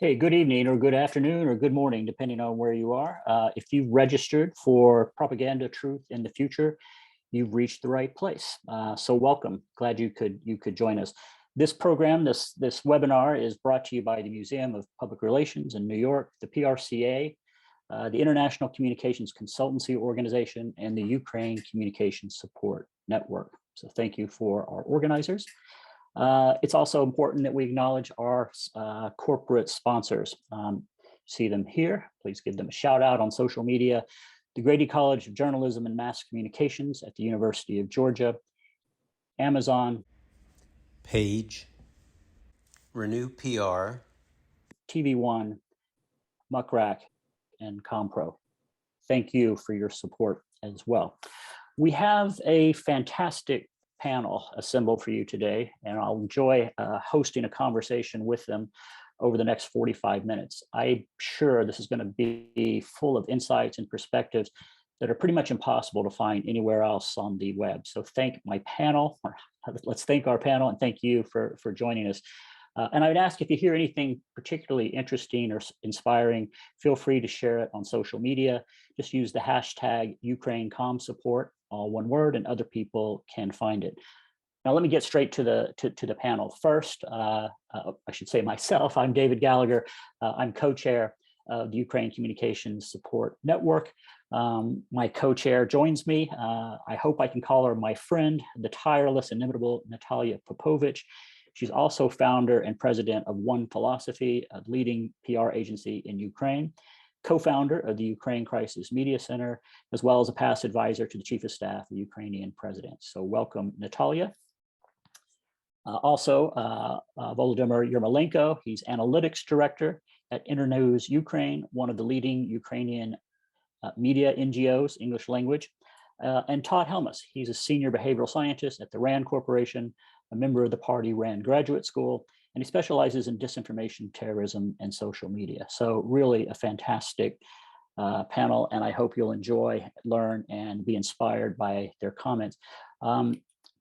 Hey, good evening or good afternoon or good morning, depending on where you are. If you've registered for Propaganda Truth in the Future, you've reached the right place. So welcome. Glad you could join us. This program, this webinar is brought to you by the Museum of Public Relations in New York, the PRCA, the International Communications Consultancy Organization, and the Ukraine Communications Support Network. So thank you for our organizers. It's also important that we acknowledge our corporate sponsors. See them here. Please give them a shout out on social media. The Grady College of Journalism and Mass Communications at the University of Georgia, Amazon, Page, Renew PR, TV1, Muckrack, and Compro. Thank you for your support as well. We have a fantastic panel assembled for you today, and I'll enjoy hosting a conversation with them over the next 45 minutes. I'm sure this is going to be full of insights and perspectives that are pretty much impossible to find anywhere else on the web. So thank my panel, or let's thank our panel, and thank you for joining us. And I would ask if you hear anything particularly interesting or inspiring, feel free to share it on social media. Just use the hashtag UkraineComSupport, all one word, and other people can find it. Now, let me get straight to the panel. First, I should say myself, I'm David Gallagher. I'm co-chair of the Ukraine Communications Support Network. My co-chair joins me. I hope I can call her my friend, the tireless, inimitable Natalia Popovich. She's also founder and president of One Philosophy, a leading PR agency in Ukraine, co-founder of the Ukraine Crisis Media Center, as well as a past advisor to the chief of staff of the Ukrainian president. So welcome, Natalia. Also, Volodymyr Yermolenko, he's analytics director at Internews Ukraine, one of the leading Ukrainian media NGOs, English language. And Todd Helmus, he's a senior behavioral scientist at the RAND Corporation, a member of the party RAND Graduate School, and he specializes in disinformation, terrorism, and social media. So really a fantastic panel, and I hope you'll enjoy, learn, and be inspired by their comments.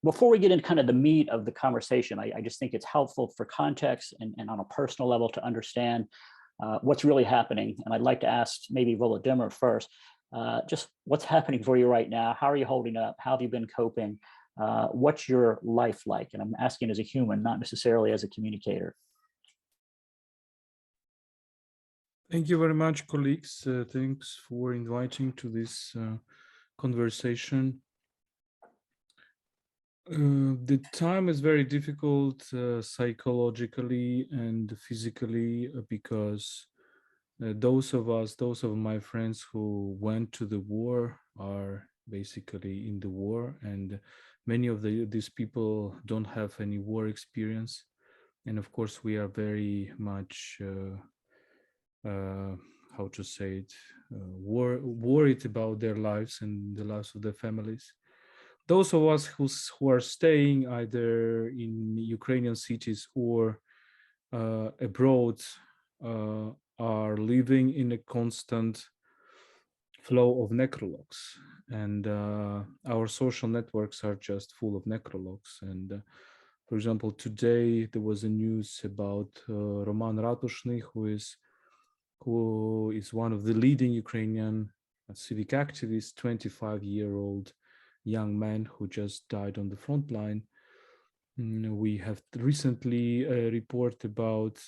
Before we get into kind of the meat of the conversation, I just think it's helpful for context and on a personal level to understand what's really happening. And I'd like to ask maybe Volodymyr first, just what's happening for you right now? How are you holding up? How have you been coping? What's your life like? And I'm asking as a human, not necessarily as a communicator. Thank you very much, colleagues. Thanks for inviting to this conversation. The time is very difficult psychologically and physically because those of my friends who went to the war are basically in the war, and many of these people don't have any war experience. And of course, we are very much, how to say it, worried about their lives and the lives of their families. Those of us who are staying either in Ukrainian cities or abroad are living in a constant flow of necrologues, and our social networks are just full of necrologues. And for example, today there was a news about Roman Ratushny, who is one of the leading Ukrainian civic activists, 25-year-old young man who just died on the front line. We have recently a report about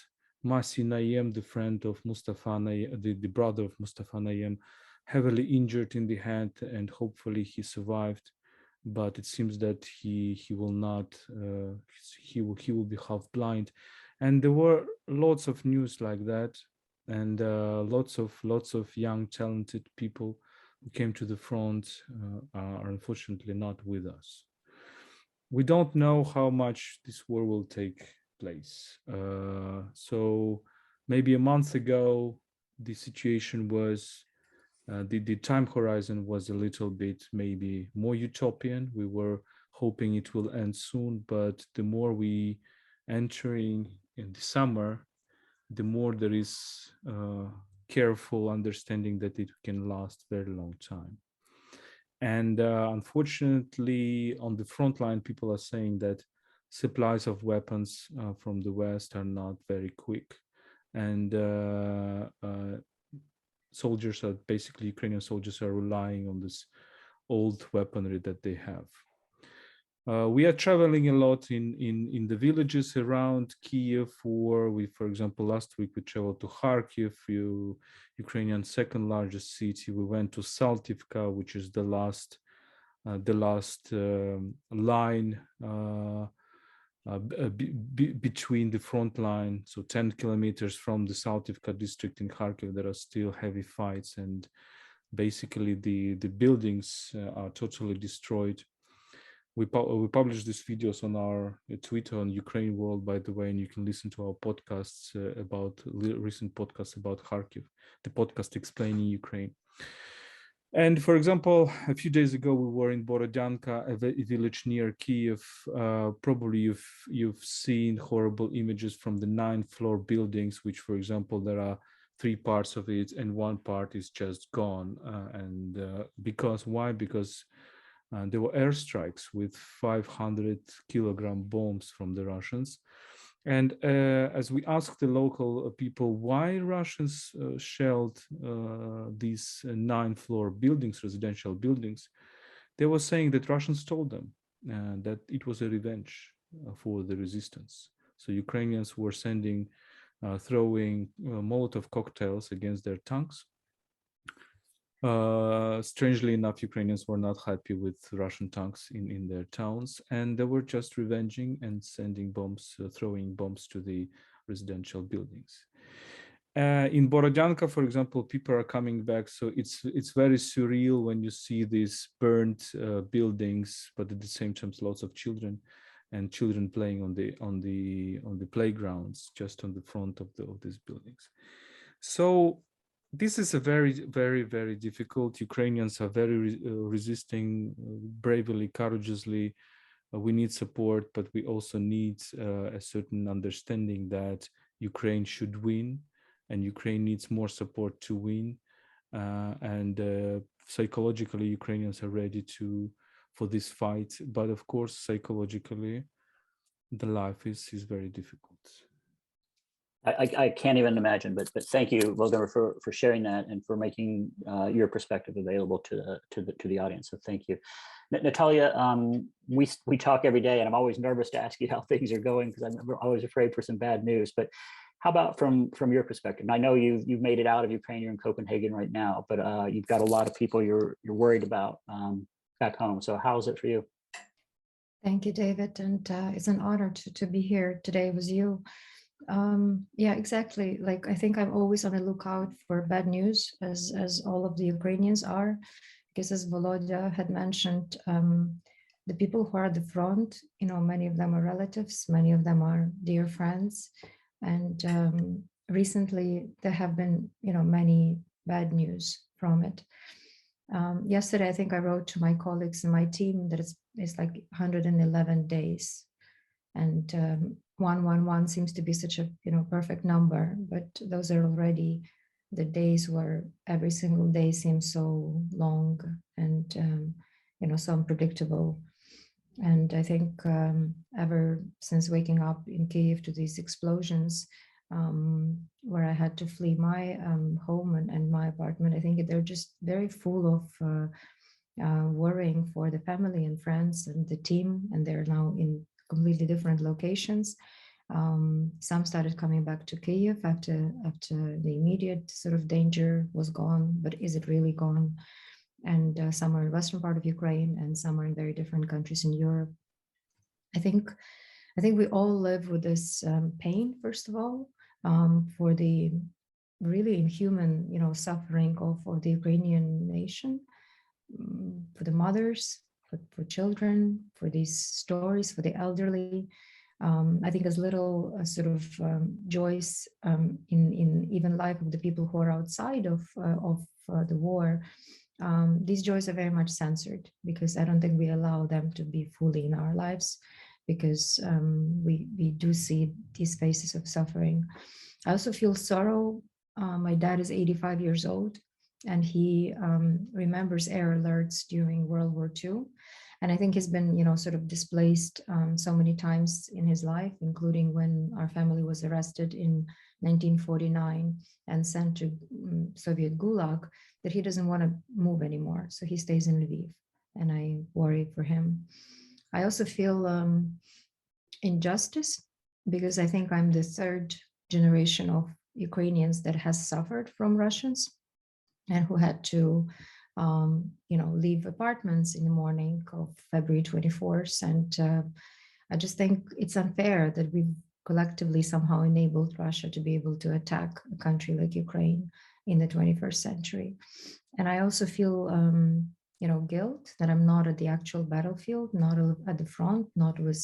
Masi Nayem, the friend of Mustafa Nayem, the brother of Mustafa Nayem, heavily injured in the hand, and hopefully he survived. But it seems that he will not. He will be half blind, and there were lots of news like that, and lots of young talented people who came to the front are unfortunately not with us. We don't know how much this war will take place. So maybe a month ago, the situation was, the time horizon was a little bit maybe more utopian. We were hoping it will end soon, but the more we entering in the summer, the more there is careful understanding that it can last very long time. And unfortunately, on the front line, people are saying that supplies of weapons from the West are not very quick. and soldiers are basically Ukrainian soldiers are relying on this old weaponry that they have. We are traveling a lot in the villages around Kiev, or for example, last week we traveled to Kharkiv, Ukrainian second largest city. We went to Saltivka, which is the last line between the front line, so 10 kilometers from the Saltivka district in Kharkiv. There are still heavy fights, and basically the buildings are totally destroyed. We publish these videos on our Twitter on Ukraine World, by the way, and you can listen to our podcasts recent podcasts about Kharkiv, the podcast explaining Ukraine. And for example, a few days ago, we were in Borodyanka, a village near Kiev. Probably you've seen horrible images from the 9th floor buildings, which, for example, there are 3 parts of it, and one part is just gone. Why? Because there were airstrikes with 500-kilogram bombs from the Russians. And as we asked the local people why Russians shelled these 9th-floor buildings, residential buildings, they were saying that Russians told them that it was a revenge for the resistance. So Ukrainians were throwing Molotov cocktails against their tanks. Strangely enough, Ukrainians were not happy with Russian tanks in their towns, and they were just revenging and sending bombs, throwing bombs to the residential buildings. In Borodyanka, for example, people are coming back, so it's very surreal when you see these burned buildings, but at the same time, lots of children playing on the playgrounds just on the front of these buildings. So this is a very, very, very difficult. Ukrainians are very resisting bravely, courageously. We need support, but we also need a certain understanding that Ukraine should win, and Ukraine needs more support to win. Psychologically, Ukrainians are ready for this fight, but of course, psychologically, the life is very difficult. I can't even imagine, but thank you, Volodymyr, for sharing that and for making your perspective available to the audience. So thank you, Natalia. We talk every day, and I'm always nervous to ask you how things are going because I'm always afraid for some bad news. But how about from your perspective? And I know you've made it out of Ukraine. You're in Copenhagen right now, but you've got a lot of people you're worried about back home. So how is it for you? Thank you, David, and it's an honor to be here today with you. Yeah, exactly. Like, I think I'm always on the lookout for bad news, as all of the Ukrainians are, because as Volodya had mentioned, the people who are at the front, many of them are relatives, many of them are dear friends, and recently there have been, many bad news from it. Yesterday, I think I wrote to my colleagues and my team that it's like 111 days, and 111 seems to be such a perfect number, but those are already the days where every single day seems so long and so unpredictable. And I think ever since waking up in Kyiv to these explosions, where I had to flee my home and my apartment, I think they're just very full of worrying for the family and friends and the team, and they're now in completely different locations. Some started coming back to Kyiv after the immediate sort of danger was gone, but is it really gone? And some are in western part of Ukraine, and some are in very different countries in Europe. I think we all live with this pain, first of all, for the really inhuman, suffering of the Ukrainian nation, for the mothers, for children, for these stories, for the elderly. I think as little sort of joys in even life of the people who are outside of the war, these joys are very much censored, because I don't think we allow them to be fully in our lives, because we do see these faces of suffering. I also feel sorrow. My dad is 85 years old, and he remembers air alerts during World War II. And I think he's been, sort of displaced so many times in his life, including when our family was arrested in 1949 and sent to Soviet Gulag, that he doesn't want to move anymore. So he stays in Lviv, and I worry for him. I also feel injustice, because I think I'm the third generation of Ukrainians that has suffered from Russians and who had to leave apartments in the morning of February 24th. And I just think it's unfair that we've collectively somehow enabled Russia to be able to attack a country like Ukraine in the 21st century. And I also feel, guilt that I'm not at the actual battlefield, not at the front, not with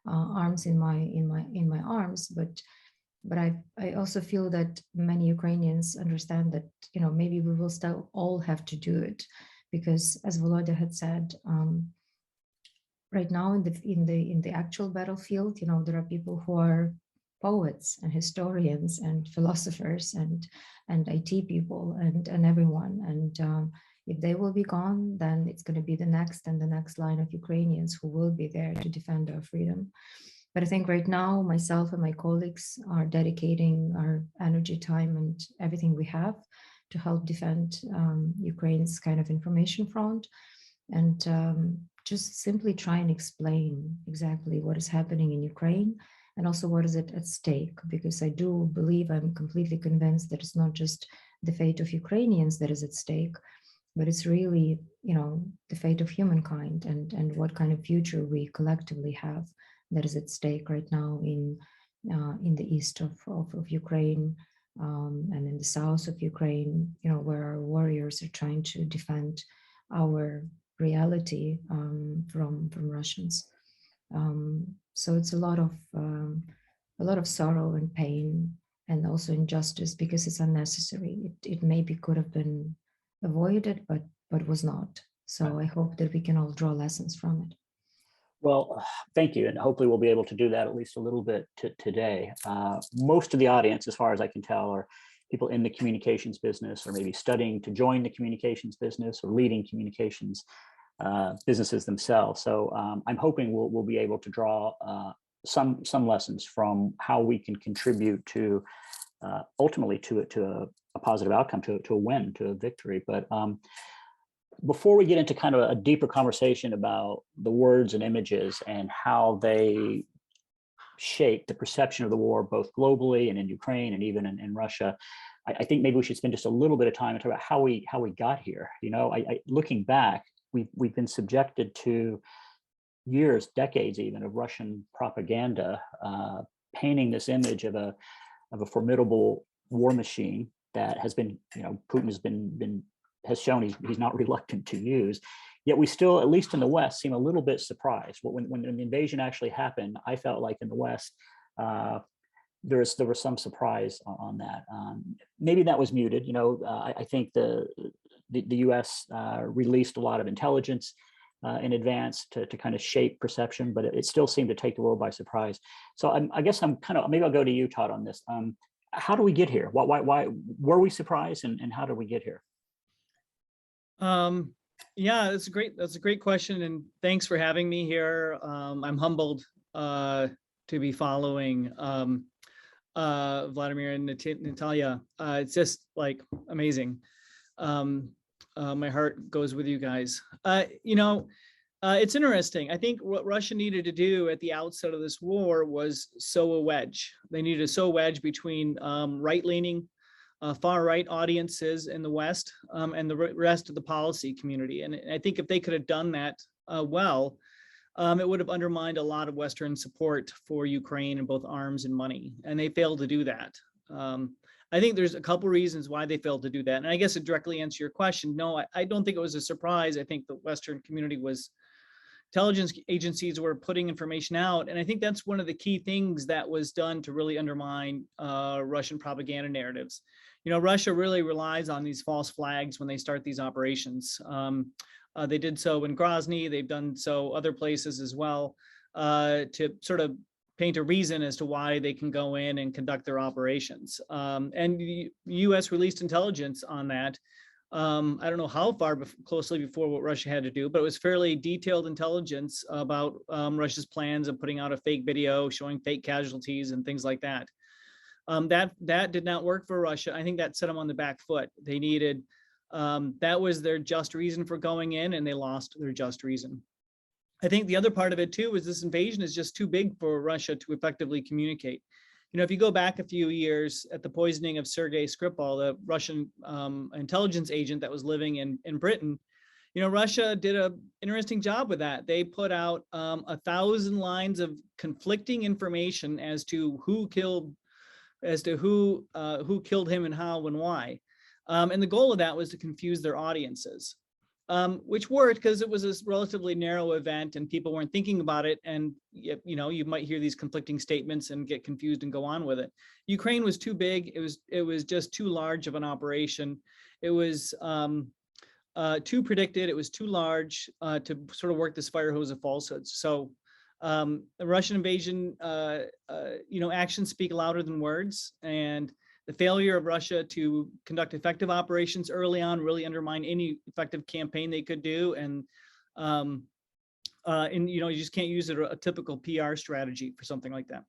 arms in my arms, but I also feel that many Ukrainians understand that maybe we will still all have to do it, because as Volodya had said, right now in the actual battlefield, there are people who are poets and historians and philosophers and IT people and everyone, and if they will be gone, then it's going to be the next and the next line of Ukrainians who will be there to defend our freedom. But I think right now, myself and my colleagues are dedicating our energy, time, and everything we have to help defend Ukraine's kind of information front, and just simply try and explain exactly what is happening in Ukraine and also what is it at stake. Because I do believe, I'm completely convinced that it's not just the fate of Ukrainians that is at stake, but it's really, the fate of humankind and what kind of future we collectively have that is at stake right now in the east of Ukraine and in the south of Ukraine, where our warriors are trying to defend our reality from Russians. So it's a lot of sorrow and pain, and also injustice, because it's unnecessary. It maybe could have been avoided, but was not. So I hope that we can all draw lessons from it. Well, thank you. And hopefully we'll be able to do that at least a little bit today. Most of the audience, as far as I can tell, are people in the communications business, or maybe studying to join the communications business, or leading communications businesses themselves. So I'm hoping we'll be able to draw some lessons from how we can contribute to ultimately to a positive outcome, to a win, to a victory. But before we get into kind of a deeper conversation about the words and images and how they shape the perception of the war, both globally and in Ukraine and even in Russia, I think maybe we should spend just a little bit of time and talk about how we got here. Looking back, we've been subjected to years, decades even, of Russian propaganda, painting this image of a formidable war machine that has been, Putin has shown he's not reluctant to use. Yet we still, at least in the West, seem a little bit surprised. When the invasion actually happened, I felt like in the West, there was some surprise on that. Maybe that was muted. I think the U.S. released a lot of intelligence in advance to kind of shape perception, but it still seemed to take the world by surprise. So I guess maybe I'll go to you, Todd, on this. How do we get here? Why were we surprised, and how did we get here? Yeah, that's a great question, and thanks for having me here. I'm humbled to be following Vladimir and Natalia. It's just like amazing. My heart goes with you guys. It's interesting. I think what Russia needed to do at the outset of this war was sow a wedge. They needed to sow a wedge between right-leaning, far-right audiences in the West and the rest of the policy community. And I think if they could have done that well, it would have undermined a lot of Western support for Ukraine in both arms and money. And they failed to do that. I think there's a couple reasons why they failed to do that. And I guess to directly answer your question, no, I don't think it was a surprise. I think the Western community intelligence agencies were putting information out. And I think that's one of the key things that was done to really undermine Russian propaganda narratives. Russia really relies on these false flags when they start these operations. They did so in Grozny. They've done so other places as well, to sort of paint a reason as to why they can go in and conduct their operations. And the U.S. released intelligence on that. I don't know how far closely before what Russia had to do, but it was fairly detailed intelligence about Russia's plans of putting out a fake video showing fake casualties and things like that. That did not work for Russia. I think that set them on the back foot. They needed, that was their just reason for going in, and they lost their just reason. I think the other part of it too is this invasion is just too big for Russia to effectively communicate. You know, if you go back a few years at the poisoning of Sergei Skripal, the Russian intelligence agent that was living in Britain, you know, Russia did an interesting job with that. They put out 1,000 lines of conflicting information as to who killed him and how and why. And the goal of that was to confuse their audiences, which worked because it was a relatively narrow event and people weren't thinking about it. And, you know, you might hear these conflicting statements and get confused and go on with it. Ukraine was too big. It was just too large of an operation. It was too predicted. It was too large to sort of work this fire hose of falsehoods. So the Russian invasion, you know, actions speak louder than words, and the failure of Russia to conduct effective operations early on really undermined any effective campaign they could do. And you know, you just can't use a typical PR strategy for something like that.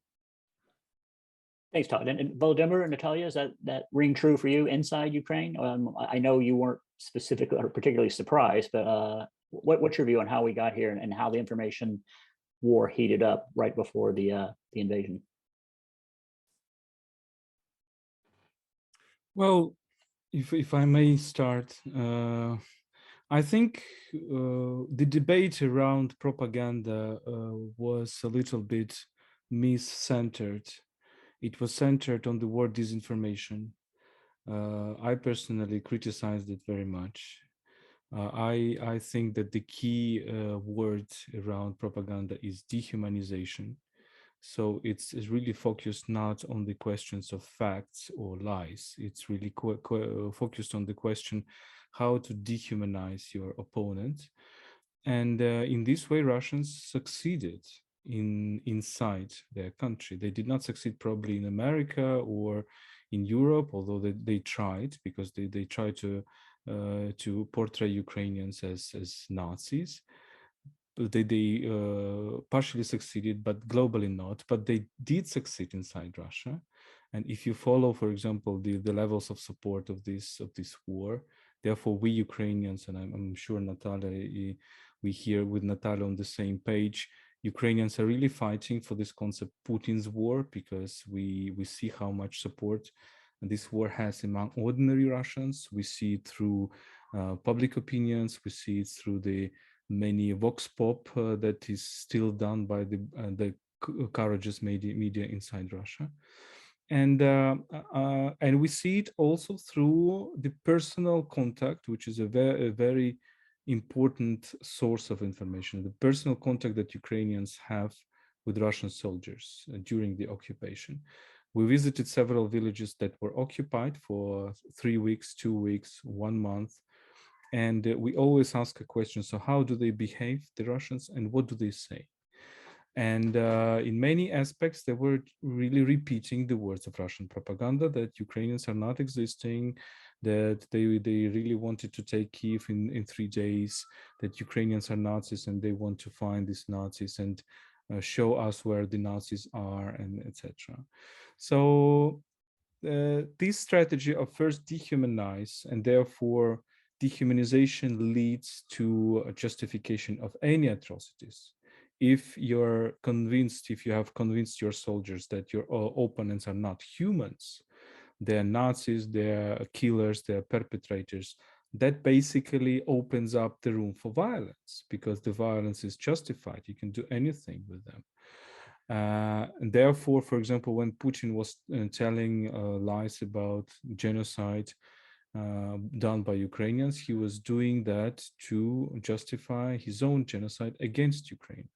Thanks, Todd. And Volodymyr and Natalia, is that ring true for you inside Ukraine? I know you weren't specifically or particularly surprised, but what's your view on how we got here and how the information war heated up right before the invasion? Well, if I may start, I think the debate around propaganda was a little bit mis-centered. It was centered on the word disinformation. I personally criticized it very much. I think that the key word around propaganda is dehumanization. So it's really focused not on the questions of facts or lies. It's really focused on the question how to dehumanize your opponent. And in this way, Russians succeeded inside their country. They did not succeed probably in America or in Europe, although they tried, because they tried to portray Ukrainians as Nazis. They partially succeeded, but globally not. But they did succeed inside Russia. And if you follow, for example, the levels of support of this war, therefore we Ukrainians, and I'm sure Natalia, we here with Natalia on the same page, Ukrainians are really fighting for this concept, Putin's war, because we see how much support this war has among ordinary Russians. We see it through public opinions. We see it through the many vox pop that is still done by the courageous media inside Russia. And we see it also through the personal contact, which is a very important source of information, the personal contact that Ukrainians have with Russian soldiers during the occupation. We visited several villages that were occupied for 3 weeks, 2 weeks, 1 month. And we always ask a question, so how do they behave, the Russians, and what do they say? And in many aspects, they were really repeating the words of Russian propaganda, that Ukrainians are not existing, that they really wanted to take Kyiv in 3 days, that Ukrainians are Nazis and they want to find these Nazis and show us where the Nazis are, and etc. So this strategy of first dehumanize, and therefore dehumanization leads to a justification of any atrocities. If you're convinced, if you have convinced your soldiers that your opponents are not humans, they're Nazis, they're killers, they're perpetrators, that basically opens up the room for violence, because the violence is justified. You can do anything with them. And therefore, for example, when Putin was telling lies about genocide done by Ukrainians, he was doing that to justify his own genocide against Ukrainians.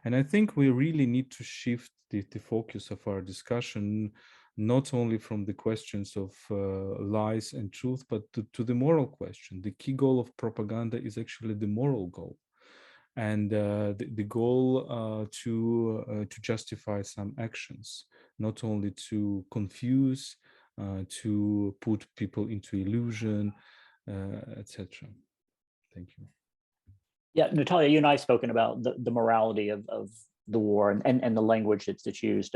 And I think we really need to shift the focus of our discussion, not only from the questions of lies and truth, but to the moral question. The key goal of propaganda is actually the moral goal. And the goal to justify some actions, not only to confuse, to put people into illusion, etc. Thank you. Yeah, Natalia, you and I have spoken about the morality of the war and the language that's used.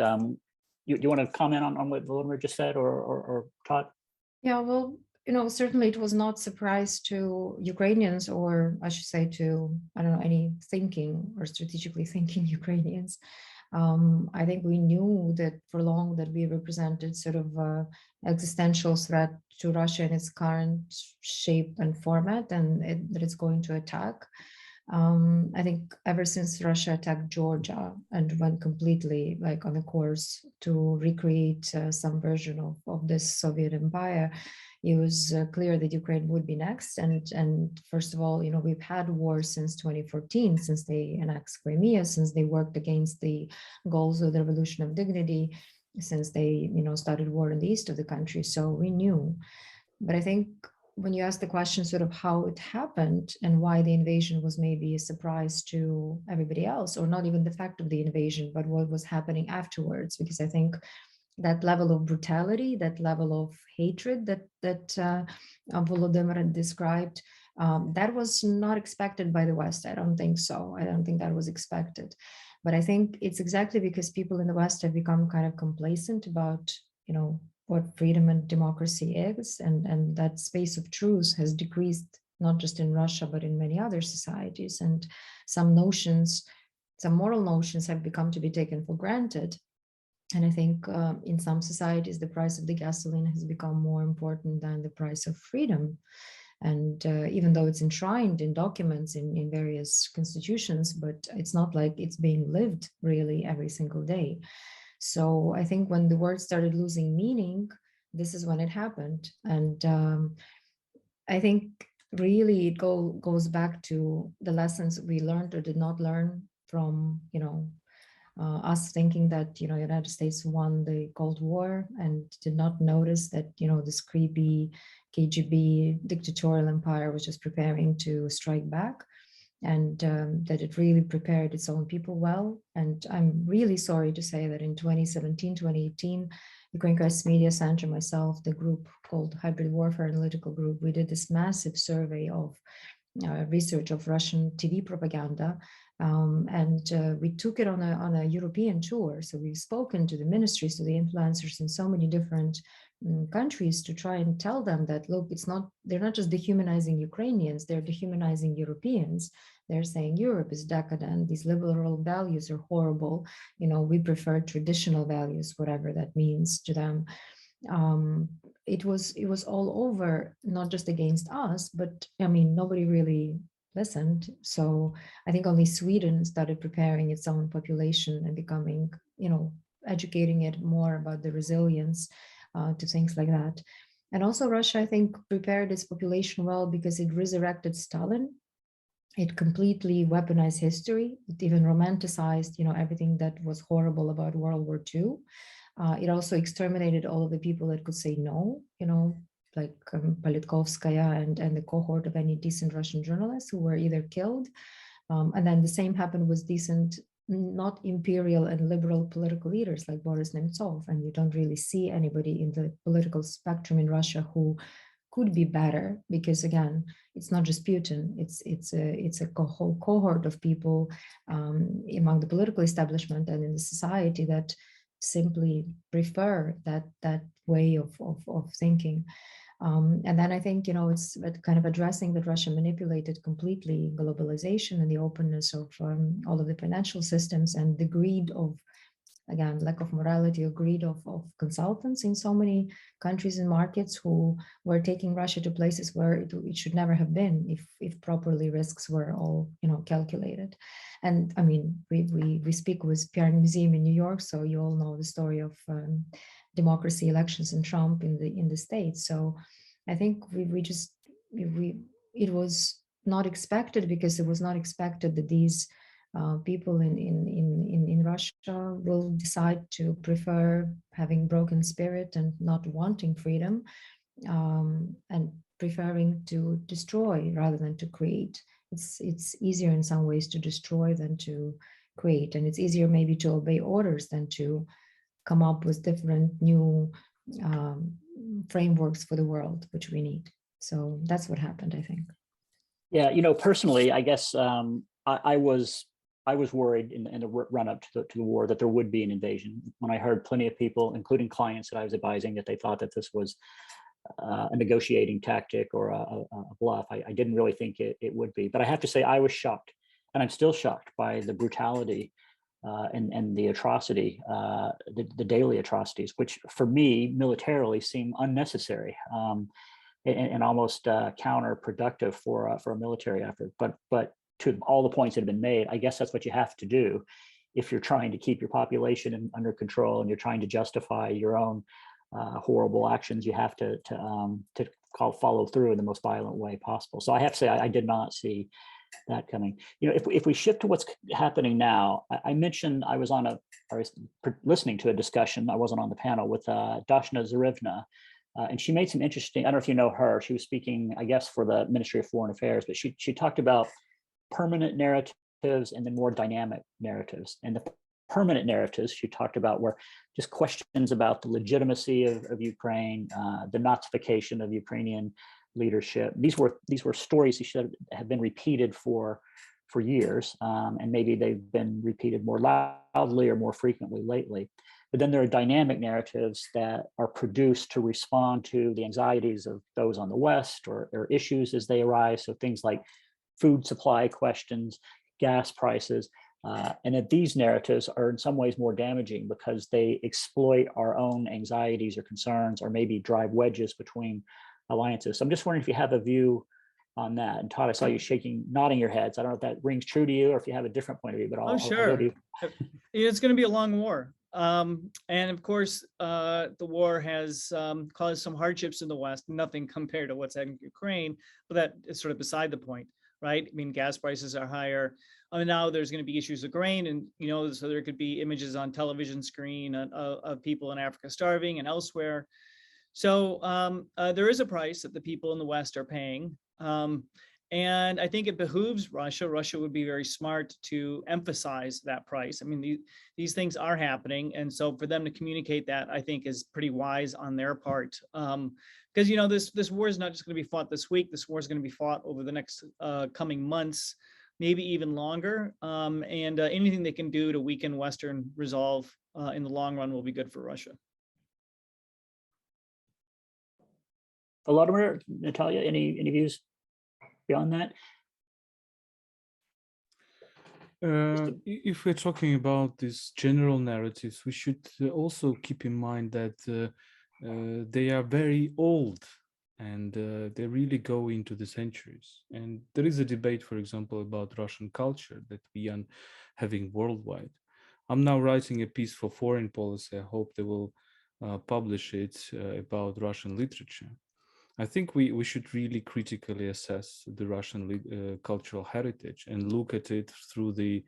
do you want to comment on what Volodymyr just said, or Todd? Yeah, well, certainly it was not surprise to Ukrainians, or I should say to, I don't know, any thinking or strategically thinking Ukrainians. I think we knew that for long that we represented sort of existential threat to Russia in its current shape and format, and that it's going to attack. I think ever since Russia attacked Georgia and went completely like on a course to recreate some version of this Soviet empire, it was clear that Ukraine would be next. And first of all, we've had wars since 2014, since they annexed Crimea, since they worked against the goals of the Revolution of Dignity, since they, started war in the east of the country. So we knew. But I think when you ask the question sort of how it happened and why the invasion was maybe a surprise to everybody else, or not even the fact of the invasion, but what was happening afterwards, because I think that level of brutality, that level of hatred that Volodymyr described, that was not expected by the West. I don't think so. I don't think that was expected. But I think it's exactly because people in the West have become kind of complacent about, what freedom and democracy is, and that space of truth has decreased, not just in Russia, but in many other societies. And some notions, some moral notions have become to be taken for granted. And I think in some societies, the price of the gasoline has become more important than the price of freedom. And even though it's enshrined in documents in various constitutions, but it's not like it's being lived really every single day. So I think when the word started losing meaning, this is when it happened. And I think really it goes back to the lessons we learned or did not learn from, us thinking that, United States won the Cold War and did not notice that, this creepy KGB dictatorial empire was just preparing to strike back. And that it really prepared its own people well. And I'm really sorry to say that in 2017, 2018, Ukraine Crisis Media Center, myself, the group called Hybrid Warfare Analytical Group, we did this massive survey of research of Russian TV propaganda. And we took it on a European tour. So we've spoken to the ministries, to the influencers in so many different countries to try and tell them that, look, they're not just dehumanizing Ukrainians, they're dehumanizing Europeans. They're saying Europe is decadent, these liberal values are horrible, we prefer traditional values, whatever that means to them. It was all over, not just against us, but nobody really listened. So I think only Sweden started preparing its own population and becoming, educating it more about the resilience to things like that. And also Russia, I think, prepared its population well because it resurrected Stalin. It completely weaponized history. It even romanticized, everything that was horrible about World War II. It also exterminated all of the people that could say no, like Politkovskaya and the cohort of any decent Russian journalists who were either killed. And then the same happened with decent, not imperial and liberal political leaders like Boris Nemtsov. And you don't really see anybody in the political spectrum in Russia who could be better, because again, it's not just Putin, it's a whole cohort of people among the political establishment and in the society that simply prefer that way of thinking. And then I think, it's kind of addressing that Russia manipulated completely globalization and the openness of all of the financial systems and the greed of, again, lack of morality or greed of consultants in so many countries and markets who were taking Russia to places where it should never have been if properly risks were all, calculated. And we speak with Pierre Museum in New York, so you all know the story of democracy, elections, and Trump in the States. So I think it was not expected, because it was not expected that these people in Russia will decide to prefer having broken spirit and not wanting freedom, and preferring to destroy rather than to create. It's easier in some ways to destroy than to create, and it's easier maybe to obey orders than to come up with different new frameworks for the world, which we need. So that's what happened, I think. Yeah, personally, I guess I was I was worried in the run up to the war that there would be an invasion. When I heard plenty of people, including clients that I was advising, that they thought that this was a negotiating tactic or a bluff, I didn't really think it would be. But I have to say, I was shocked, and I'm still shocked by the brutality and the atrocity, the daily atrocities, which for me militarily seem unnecessary and almost counterproductive for a military effort. But to all the points that have been made, I guess that's what you have to do if you're trying to keep your population under control and you're trying to justify your own horrible actions. You have to follow through in the most violent way possible. So I have to say, I did not see that coming. You know, if we shift to what's happening now, I mentioned I was listening to a discussion. I wasn't on the panel with Dashna Zarivna, and she made some interesting. I don't know if you know her. She was speaking, I guess, for the Ministry of Foreign Affairs, but she talked about permanent narratives and then more dynamic narratives. And the permanent narratives she talked about were just questions about the legitimacy of Ukraine, the Nazification of Ukrainian leadership. These were stories that should have been repeated for years, and maybe they've been repeated more loudly or more frequently lately. But then there are dynamic narratives that are produced to respond to the anxieties of those on the West or issues as they arise. So things like food supply questions, gas prices, and that these narratives are in some ways more damaging because they exploit our own anxieties or concerns, or maybe drive wedges between alliances. So I'm just wondering if you have a view on that. And Todd, I saw you nodding your heads. I don't know if that rings true to you or if you have a different point of view, but I'll sure. I'll go to you. It's going to be a long war. And of course, the war has caused some hardships in the West, nothing compared to what's happening in Ukraine, but that is sort of beside the point, right? I mean, gas prices are higher. I mean, now there's going to be issues of grain, and, you know, so there could be images on television screen of people in Africa starving and elsewhere. So there is a price that the people in the West are paying. And I think it behooves Russia. Russia would be very smart to emphasize that price. I mean, these things are happening. And so for them to communicate that, I think is pretty wise on their part. Because, you know, this war is not just going to be fought this week. This war is going to be fought over the next coming months, maybe even longer. And anything they can do to weaken Western resolve in the long run will be good for Russia. Volodymyr, Natalia, any views beyond that? If we're talking about these general narratives, we should also keep in mind that they are very old and they really go into the centuries. And there is a debate, for example, about Russian culture that we are having worldwide. I'm now writing a piece for Foreign Policy. I hope they will publish it about Russian literature. I think we should really critically assess the Russian cultural heritage and look at it through the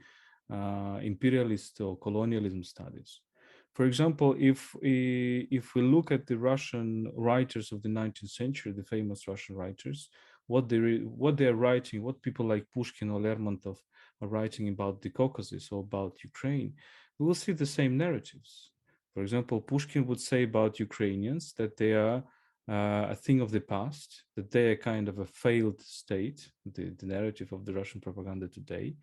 imperialist or colonialism studies. For example, if we look at the Russian writers of the 19th century, the famous Russian writers, what they're writing, what people like Pushkin or Lermontov are writing about the Caucasus or about Ukraine, we will see the same narratives. For example, Pushkin would say about Ukrainians that they are a thing of the past, that they are kind of a failed state, the narrative of the Russian propaganda today,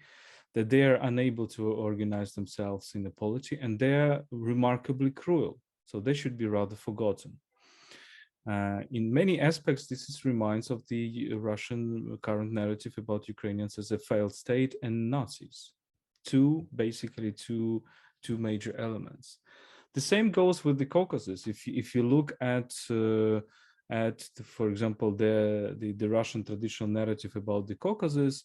that they are unable to organize themselves in a polity, and they are remarkably cruel. So they should be rather forgotten. In many aspects, this reminds of the Russian current narrative about Ukrainians as a failed state and Nazis. Basically two major elements. The same goes with the Caucasus. If you look at for example, the Russian traditional narrative about the Caucasus,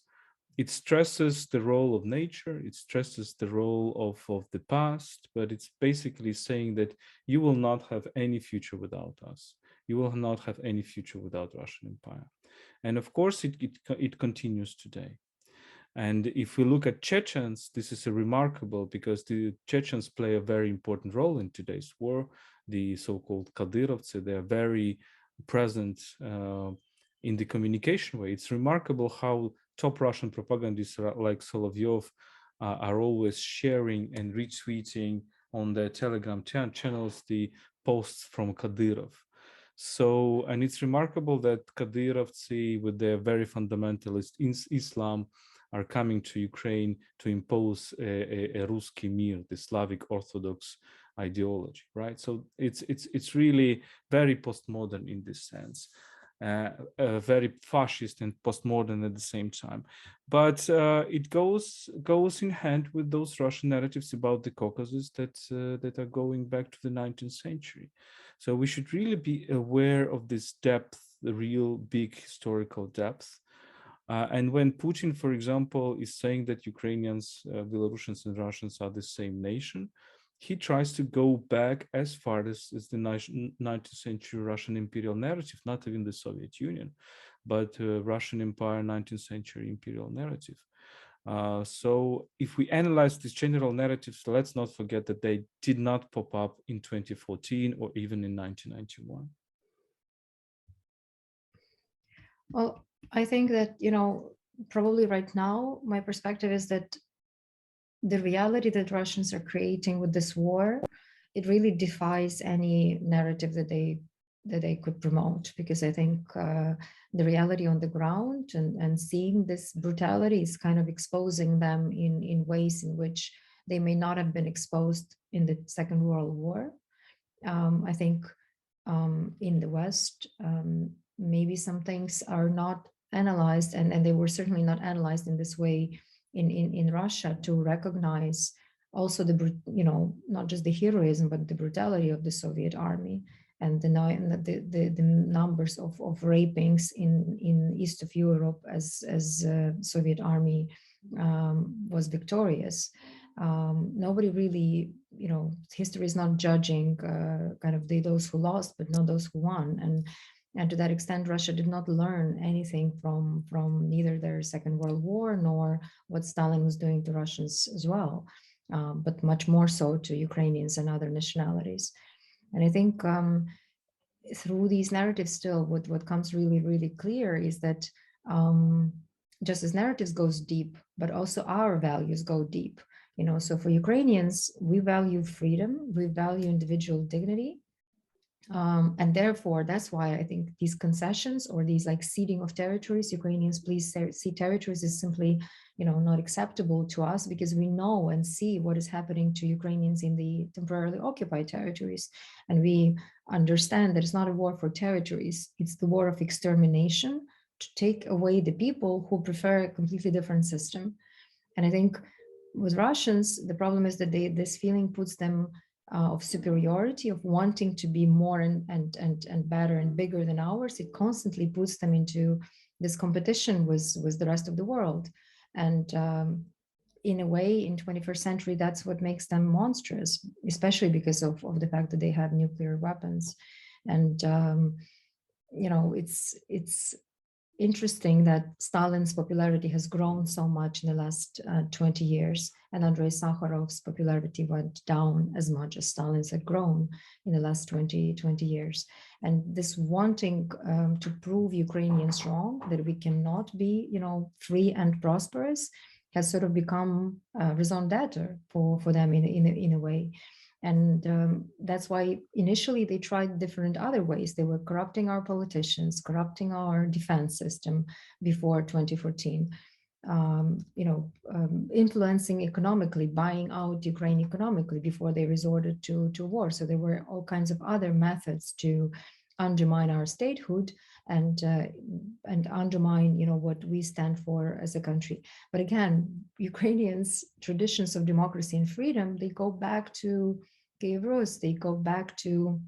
it stresses the role of nature, it stresses the role of the past, but it's basically saying that you will not have any future without us. You will not have any future without Russian Empire. And of course, it continues today. And if we look at Chechens, this is remarkable because the Chechens play a very important role in today's war. The so-called Kadyrovцы, they are very present in the communication way. It's remarkable how top Russian propagandists like Solovyov are always sharing and retweeting on their Telegram channels the posts from Kadyrov. So, and it's remarkable that Kadyrovцы, with their very fundamentalist Islam, are coming to Ukraine to impose a Ruski Mir, the Slavic Orthodox ideology, right? So it's really very postmodern in this sense, very fascist and postmodern at the same time. But it goes in hand with those Russian narratives about the Caucasus that are going back to the 19th century. So we should really be aware of this depth, the real big historical depth. And when Putin, for example, is saying that Ukrainians, Belarusians, and Russians are the same nation, he tries to go back as far as the 19th century Russian imperial narrative, not even the Soviet Union, but Russian Empire 19th century imperial narrative. So if we analyze these general narratives, let's not forget that they did not pop up in 2014 or even in 1991. Well, I think that, probably right now, my perspective is that the reality that Russians are creating with this war, it really defies any narrative that they could promote, because I think the reality on the ground and seeing this brutality is kind of exposing them in ways in which they may not have been exposed in the Second World War. I think in the West, maybe some things are not analyzed, and they were certainly not analyzed in this way in Russia, to recognize also not just the heroism, but the brutality of the Soviet army, and the numbers of rapings in east of Europe as Soviet army was victorious. Nobody really, history is not judging kind of those who lost, but not those who won. And to that extent, Russia did not learn anything from neither their Second World War nor what Stalin was doing to Russians as well, but much more so to Ukrainians and other nationalities. And I think through these narratives still, what comes really, really clear is that just as narratives goes deep, but also our values go deep. So for Ukrainians, we value freedom, we value individual dignity. And therefore, that's why I think these concessions or these like ceding of territories, Ukrainians please see territories, is simply, not acceptable to us, because we know and see what is happening to Ukrainians in the temporarily occupied territories. And we understand that it's not a war for territories, it's the war of extermination to take away the people who prefer a completely different system. And I think with Russians, the problem is that this feeling puts them of superiority, of wanting to be more and better and bigger than ours. It constantly puts them into this competition with the rest of the world. And in a way, in 21st century, that's what makes them monstrous, especially because of the fact that they have nuclear weapons. And, it's interesting that Stalin's popularity has grown so much in the last 20 years, and Andrei Sakharov's popularity went down as much as Stalin's had grown in the last 20 years. And this wanting to prove Ukrainians wrong, that we cannot be, free and prosperous, has sort of become raison d'etre for them in a way. And that's why initially they tried different other ways. They were corrupting our politicians, corrupting our defense system before 2014, influencing economically, buying out Ukraine economically before they resorted to war. So there were all kinds of other methods to undermine our statehood and undermine, what we stand for as a country. But again, Ukrainians' traditions of democracy and freedom, they go back to Kiev Rus, they go back to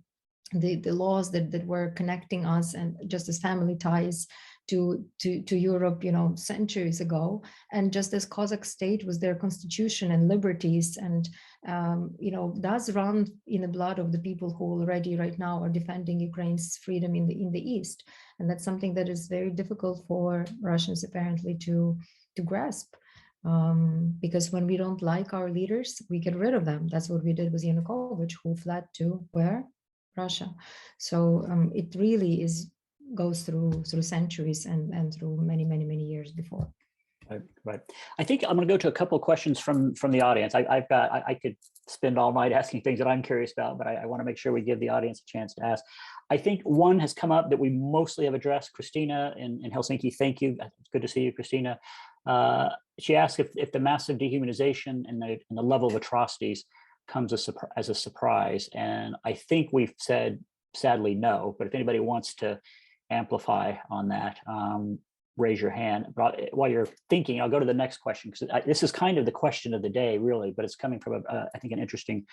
the laws that were connecting us, and just as family ties to Europe, centuries ago. And just as Kazakh state was their constitution and liberties, and does run in the blood of the people who already right now are defending Ukraine's freedom in the East. And that's something that is very difficult for Russians apparently to grasp. Because when we don't like our leaders, we get rid of them. That's what we did with Yanukovych, who fled to where? Russia. So it really goes through centuries and through many years before. Right. I think I'm going to go to a couple of questions from the audience. I could spend all night asking things that I'm curious about, but I want to make sure we give the audience a chance to ask. I think one has come up that we mostly have addressed. Christina in Helsinki, thank you. It's good to see you, Christina. She asked if the massive dehumanization and the level of atrocities comes as a surprise. And I think we've said, sadly, no. But if anybody wants to amplify on that, raise your hand. But while you're thinking, I'll go to the next question, because this is kind of the question of the day, really, but it's coming from, I think, an interesting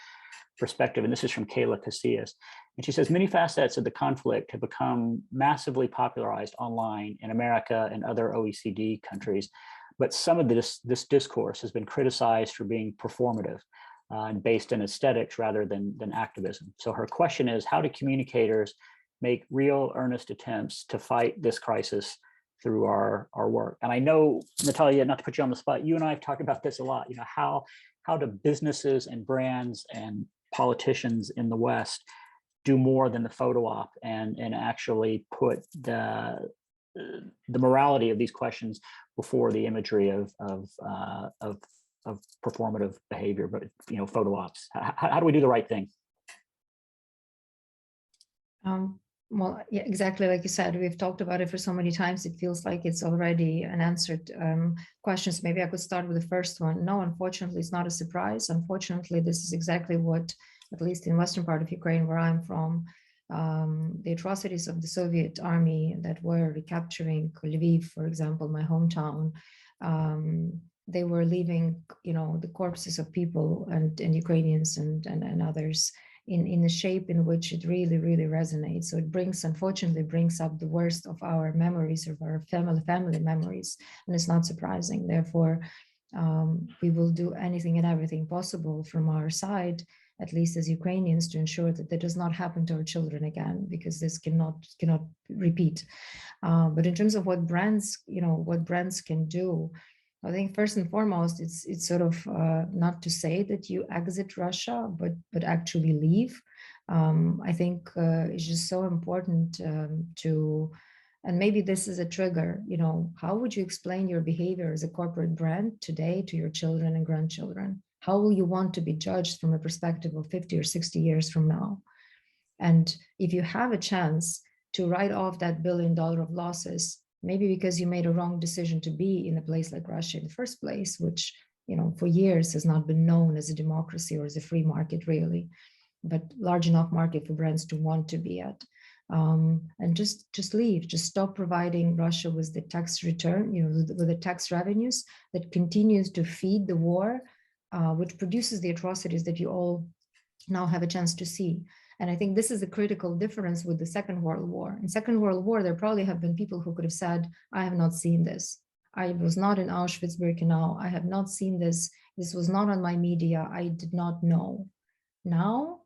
perspective. And this is from Kayla Casillas. And she says, many facets of the conflict have become massively popularized online in America and other OECD countries. But some of this discourse has been criticized for being performative and based in aesthetics rather than activism. So her question is, how do communicators make real, earnest attempts to fight this crisis through our work? And I know, Natalia, not to put you on the spot, you and I have talked about this a lot. You know, how do businesses and brands and politicians in the West do more than the photo op and actually put the morality of these questions before the imagery of performative behavior, but photo ops? How do we do the right thing? Well, yeah, exactly like you said, we've talked about it for so many times, it feels like it's already an answered questions. Maybe I could start with the first one. No, unfortunately, it's not a surprise. Unfortunately, this is exactly what, at least in western part of Ukraine, where I'm from, the atrocities of the Soviet army that were recapturing Lviv, for example, my hometown. They were leaving, the corpses of people and Ukrainians and others in a shape in which it really, really resonates. So it unfortunately brings up the worst of our memories, of our family memories, and it's not surprising. Therefore, we will do anything and everything possible from our side, at least as Ukrainians, to ensure that does not happen to our children again, because this cannot repeat. But in terms of what brands can do, I think first and foremost, it's sort of not to say that you exit Russia, but actually leave. I think it's just so important to, and maybe this is a trigger, how would you explain your behavior as a corporate brand today to your children and grandchildren? How will you want to be judged from a perspective of 50 or 60 years from now? And if you have a chance to write off that $1 billion of losses, maybe because you made a wrong decision to be in a place like Russia in the first place, which, for years has not been known as a democracy or as a free market, really, but large enough market for brands to want to be at. And just leave, just stop providing Russia with the tax return, with the tax revenues that continues to feed the war, which produces the atrocities that you all now have a chance to see. And I think this is a critical difference with the Second World War. In Second World War, there probably have been people who could have said, I have not seen this. I was not in Auschwitz-Birkenau. I have not seen this. This was not on my media. I did not know. Now,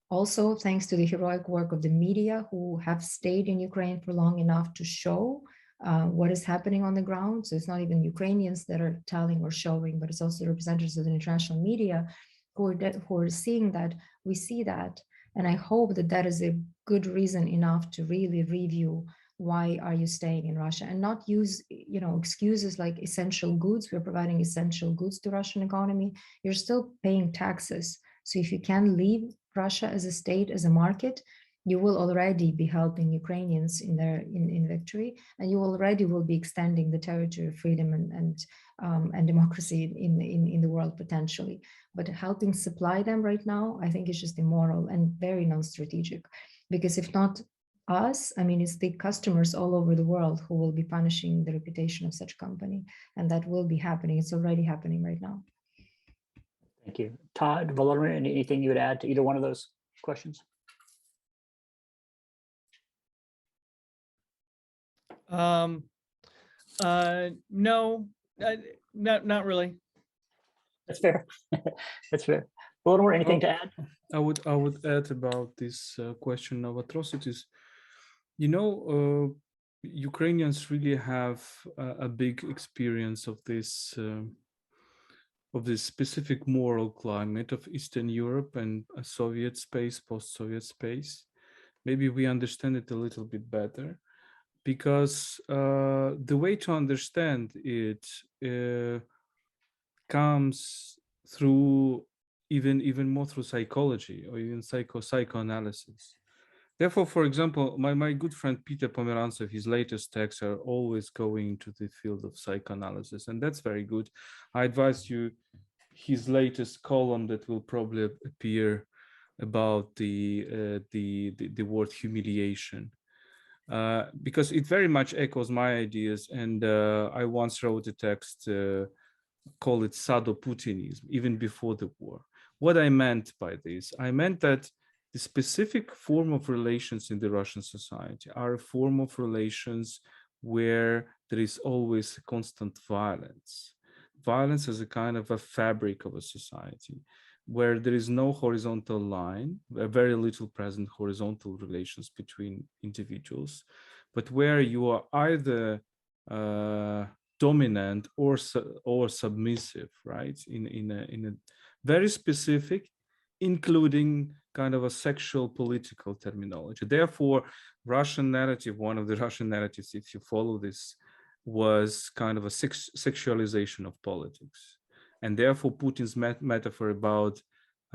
also thanks to the heroic work of the media who have stayed in Ukraine for long enough to show what is happening on the ground. So it's not even Ukrainians that are telling or showing, but it's also representatives of the international media who are seeing that. We see that. And I hope that is a good reason enough to really review why are you staying in Russia, and not use excuses like essential goods. We're providing essential goods to Russian economy. You're still paying taxes. So if you can leave Russia as a state, as a market, you will already be helping Ukrainians in victory, and you already will be extending the territory of freedom and democracy in the world potentially. But helping supply them right now, I think is just immoral and very non-strategic, because if not us, it's the customers all over the world who will be punishing the reputation of such company, and that will be happening. It's already happening right now. Thank you. Todd, Volodymyr, anything you would add to either one of those questions? No, not really. That's fair. That's fair. Volodymyr, anything to add? I would add about this question of atrocities. Ukrainians really have a big experience of this specific moral climate of Eastern Europe and a Soviet space, post-Soviet space. Maybe we understand it a little bit better. because the way to understand it comes through even more through psychology or even psychoanalysis. Therefore, for example, my good friend Peter Pomerantsev, his latest texts are always going into the field of psychoanalysis, and that's very good. I advise you his latest column that will probably appear about the word humiliation, because it very much echoes my ideas. And I once wrote a text, call it Sado-Putinism, even before the war. What I meant by this, I meant that the specific form of relations in the Russian society are a form of relations where there is always constant violence. Violence is a kind of a fabric of a society where there is no horizontal line, very little present horizontal relations between individuals, but where you are either dominant or submissive, right? In a very specific, including kind of a sexual political terminology. Therefore, Russian narrative, one of the Russian narratives, if you follow this, was kind of a sexualization of politics. And therefore, Putin's metaphor about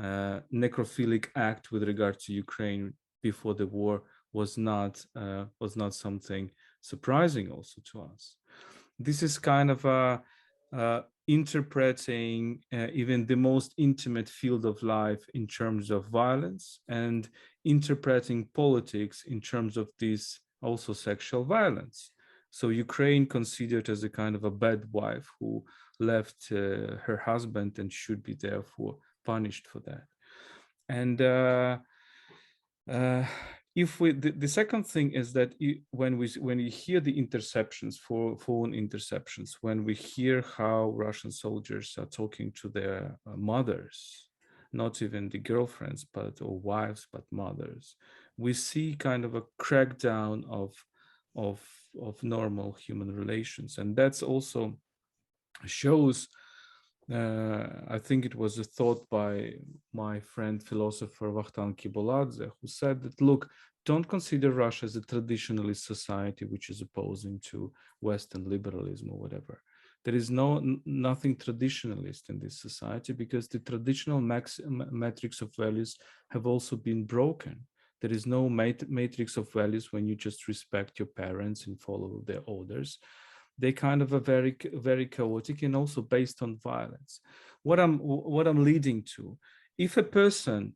necrophilic act with regard to Ukraine before the war was not something surprising also to us. This is kind of interpreting even the most intimate field of life in terms of violence, and interpreting politics in terms of this also sexual violence. So Ukraine considered as a kind of a bad wife who left her husband and should be therefore punished for that. And if we, the second thing is that when we hear the interceptions, phone interceptions, when we hear how Russian soldiers are talking to their mothers, not even the girlfriends, or wives, but mothers, we see kind of a crackdown of normal human relations, and that's also shows. I think it was a thought by my friend philosopher Vachtan Kiboladze, who said that, look, don't consider Russia as a traditionalist society which is opposing to Western liberalism or whatever. There is nothing traditionalist in this society, because the traditional metrics of values have also been broken. There is no matrix of values when you just respect your parents and follow their orders. They kind of are very, very chaotic and also based on violence. What I'm leading to, if a person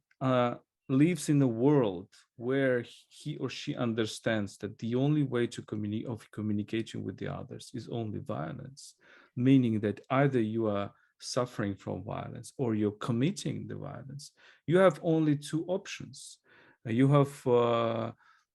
lives in a world where he or she understands that the only way to communication with the others is only violence, meaning that either you are suffering from violence or you're committing the violence, you have only two options. You have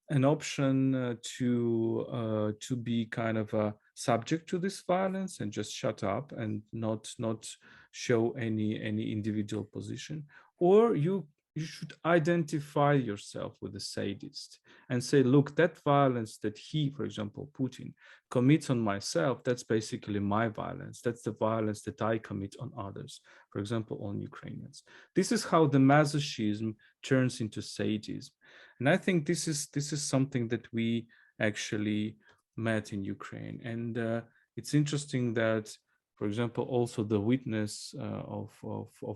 an option to be kind of subject to this violence and just shut up and not show any individual position, or you should identify yourself with the sadist and say, look, that violence that he, for example, Putin, commits on myself, that's basically my violence. That's the violence that I commit on others, for example, on Ukrainians. This is how the masochism turns into sadism. And I think this is something that we actually met in Ukraine. And it's interesting that, for example, also the witness of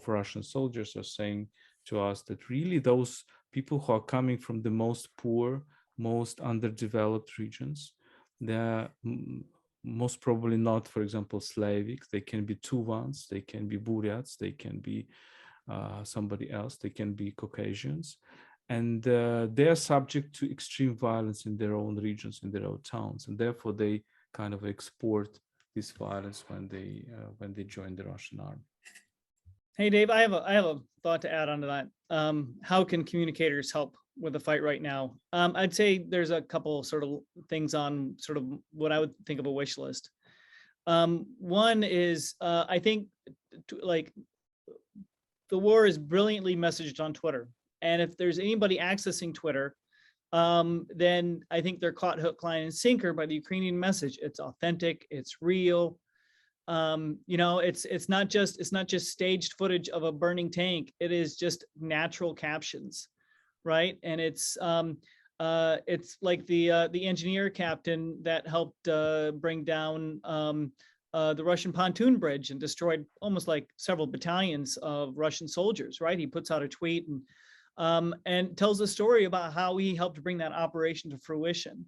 Russian soldiers are saying to us that really those people who are coming from the most poor, most underdeveloped regions, they're most probably not, for example, Slavic. They can be Tuvans, they can be Buryats, they can be somebody else, they can be Caucasians. And they are subject to extreme violence in their own regions, in their own towns, and therefore they kind of export this violence when they join the Russian army. Hey, Dave, I have a thought to add on to that. How can communicators help with the fight right now? I'd say there's a couple sort of things on sort of what I would think of a wish list. One is I think like the war is brilliantly messaged on Twitter. And if there's anybody accessing Twitter, then I think they're caught hook, line, and sinker by the Ukrainian message. It's authentic, it's real. It's not just staged footage of a burning tank. It is just natural captions, right? And it's It's like the engineer captain that helped bring down the Russian pontoon bridge and destroyed almost like several battalions of Russian soldiers, right? He puts out a tweet and tells a story about how he helped bring that operation to fruition.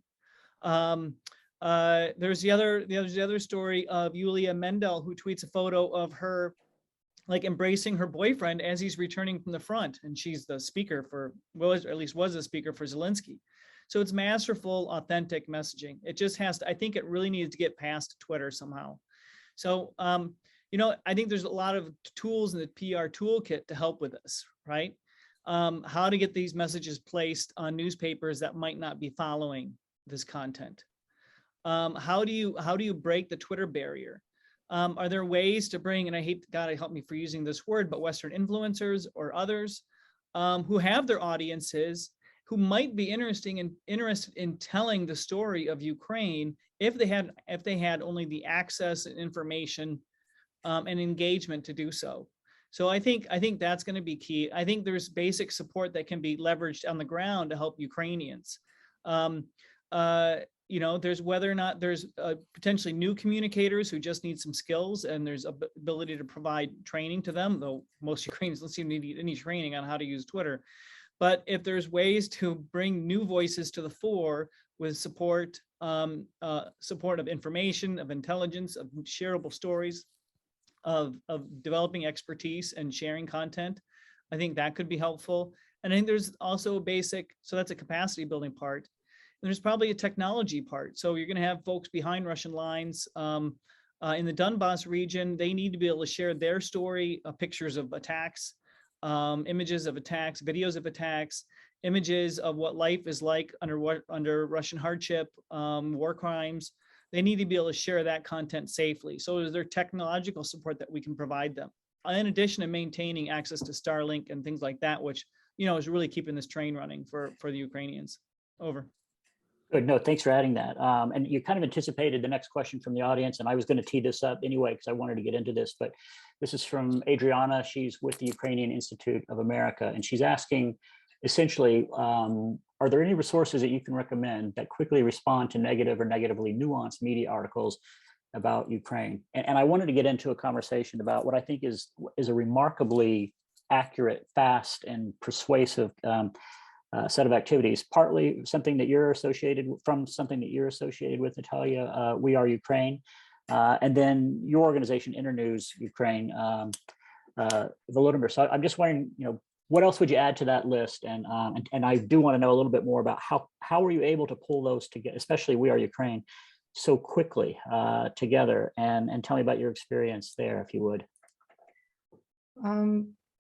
There's the other story of Yulia Mendel, who tweets a photo of her like embracing her boyfriend as he's returning from the front, and she's the speaker for, well, at least was a speaker for Zelensky. So it's masterful, authentic messaging. It just has to, I think it really needs to get past Twitter somehow. So, I think there's a lot of tools in the PR toolkit to help with this, right? How to get these messages placed on newspapers that might not be following this content. How do you break the Twitter barrier? Are there ways to bring, and I hate, God, help me for using this word, but Western influencers or others who have their audiences who might be interested in telling the story of Ukraine if they had only the access and information and engagement to do so. So I think that's going to be key. I think there's basic support that can be leveraged on the ground to help Ukrainians. There's whether or not there's potentially new communicators who just need some skills, and there's ability to provide training to them, though most Ukrainians don't seem to need any training on how to use Twitter. But if there's ways to bring new voices to the fore with support of information, of intelligence, of shareable stories, of developing expertise and sharing content, I think that could be helpful. And I think there's also a basic, so that's a capacity building part. And there's probably a technology part. So you're going to have folks behind Russian lines in the Donbass region. They need to be able to share their story, pictures of attacks, images of attacks, videos of attacks, images of what life is like under Russian hardship, war crimes. They need to be able to share that content safely. So is there technological support that we can provide them? In addition to maintaining access to Starlink and things like that, which, is really keeping this train running for the Ukrainians. Over. Good. No, thanks for adding that. And you kind of anticipated the next question from the audience, and I was going to tee this up anyway because I wanted to get into this, but this is from Adriana. She's with the Ukrainian Institute of America, and she's asking, essentially, are there any resources that you can recommend that quickly respond to negative or negatively nuanced media articles about Ukraine? And I wanted to get into a conversation about what I think is a remarkably accurate, fast, and persuasive set of activities, partly something that you're associated with, Natalia, We Are Ukraine, and then your organization, Internews Ukraine, Volodymyr. So I'm just wondering, what else would you add to that list? And I do want to know a little bit more about how were you able to pull those together, especially We Are Ukraine, so quickly together, and tell me about your experience there, if you would.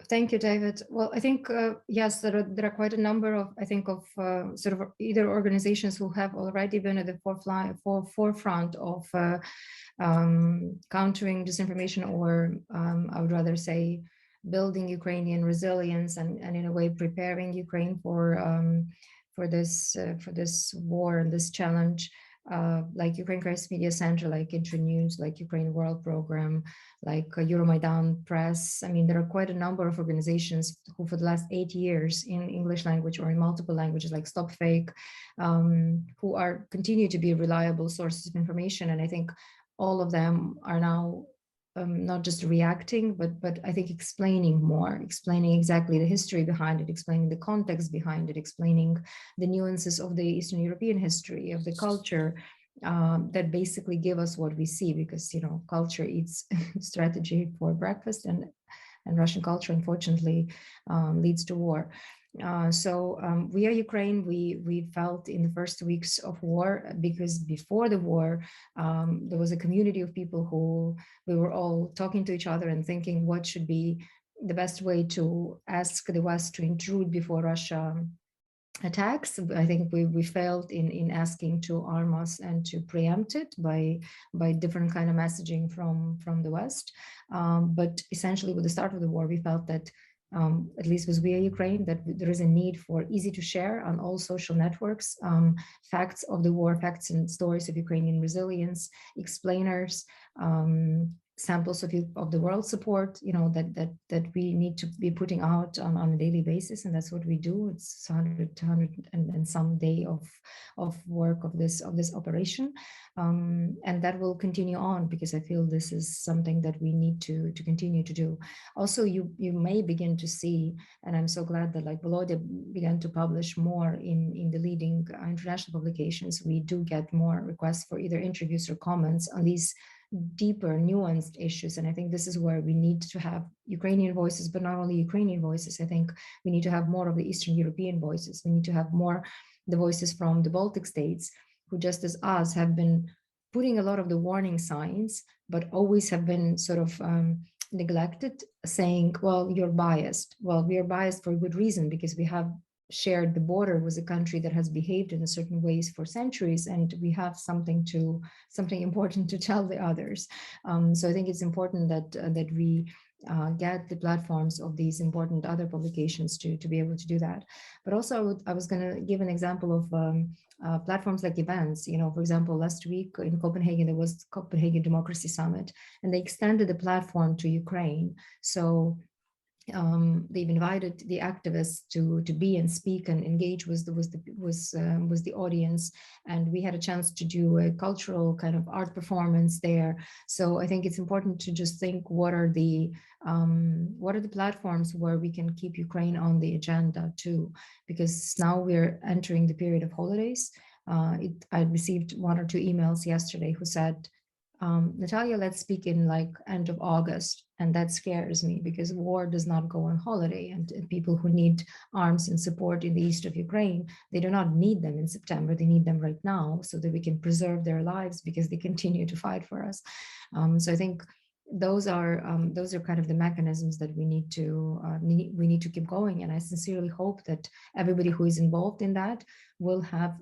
Thank you, David. Well, I think, yes, there are quite a number of sort of either organizations who have already been at the forefront of countering disinformation, or I would rather say building Ukrainian resilience and in a way preparing Ukraine for this war and this challenge. Like Ukraine Crisis Media Center, like Internews, like Ukraine World Program, like Euromaidan Press. I mean, there are quite a number of organizations who for the last 8 years in English language or in multiple languages, like Stop Fake, who continue to be reliable sources of information. And I think all of them are now not just reacting, but I think explaining exactly the history behind it, explaining the context behind it, explaining the nuances of the Eastern European history, of the culture, that basically give us what we see, because culture eats strategy for breakfast, and Russian culture unfortunately leads to war. We Are Ukraine, we felt in the first weeks of war, because before the war, there was a community of people who we were all talking to each other and thinking what should be the best way to ask the West to intrude before Russia attacks. I think we failed in asking to arm us and to preempt it by different kind of messaging from the West. But essentially, with the start of the war, we felt that at least with We Are Ukraine, that there is a need for easy to share on all social networks, facts of the war, facts and stories of Ukrainian resilience, explainers, samples of the world support, that we need to be putting out on a daily basis, and that's what we do. It's 100 and some day of work of this operation, and that will continue on, because I feel this is something that we need to continue to do. Also, you may begin to see, and I'm so glad that like Volodya began to publish more in the leading international publications. We do get more requests for either interviews or comments on these deeper, nuanced issues. And I think this is where we need to have Ukrainian voices, but not only Ukrainian voices. I think we need to have more of the Eastern European voices. We need to have more the voices from the Baltic states, who just as us have been putting a lot of the warning signs, but always have been sort of neglected, saying, well, you're biased. Well, we are biased for good reason, because we have shared the border with a country that has behaved in a certain ways for centuries, and we have something important to tell the others. So I think it's important that we get the platforms of these important other publications to be able to do that. But also, I was going to give an example of platforms like events. For example, last week in Copenhagen, there was Copenhagen Democracy Summit, and they extended the platform to Ukraine. So they've invited the activists to be and speak and engage with the audience, and we had a chance to do a cultural kind of art performance there. So I think it's important to just think, what are the platforms where we can keep Ukraine on the agenda too, because now we're entering the period of holidays. I received 1 or 2 emails yesterday who said, Natalia, let's speak in like end of August. And that scares me, because war does not go on holiday, and people who need arms and support in the east of Ukraine, they do not need them in September. They need them right now, so that we can preserve their lives, because they continue to fight for us. So I think those are kind of the mechanisms that we need to keep going. And I sincerely hope that everybody who is involved in that will have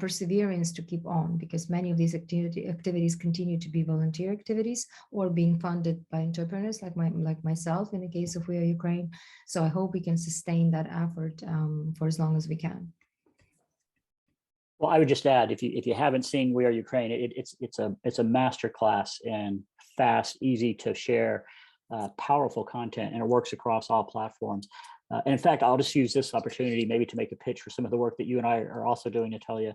perseverance to keep on, because many of these activities continue to be volunteer activities or being funded by entrepreneurs like myself in the case of We Are Ukraine. So I hope we can sustain that effort for as long as we can. Well, I would just add, if you haven't seen We Are Ukraine, it's a masterclass in fast, easy to share, powerful content, and it works across all platforms. And in fact, I'll just use this opportunity maybe to make a pitch for some of the work that you and I are also doing, Natalia.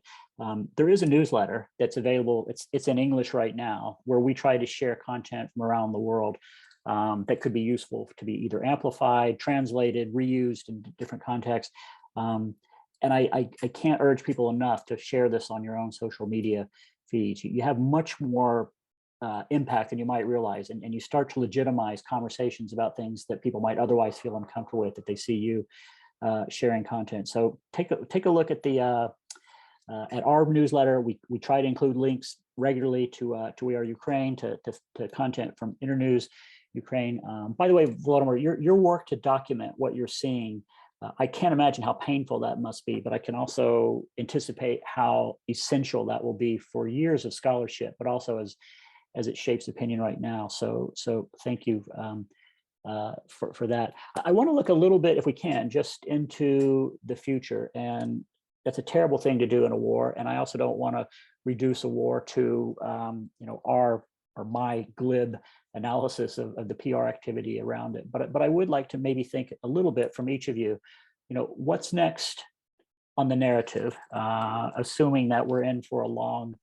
There is a newsletter that's available. It's in English right now, where we try to share content from around the world that could be useful to be either amplified, translated, reused in different contexts. And I can't urge people enough to share this on your own social media feeds. You have much more impact than you might realize, and you start to legitimize conversations about things that people might otherwise feel uncomfortable with if they see you sharing content. So take a look at at our newsletter. We try to include links regularly to We Are Ukraine, to content from Internews Ukraine. By the way, Volodymyr, your work to document what you're seeing, I can't imagine how painful that must be, but I can also anticipate how essential that will be for years of scholarship, but also as it shapes opinion right now. So thank you for that. I want to look a little bit, if we can, just into the future. And that's a terrible thing to do in a war. And I also don't want to reduce a war to our or my glib analysis of the PR activity around it. But I would like to maybe think a little bit from each of you, what's next on the narrative, assuming that we're in for a long,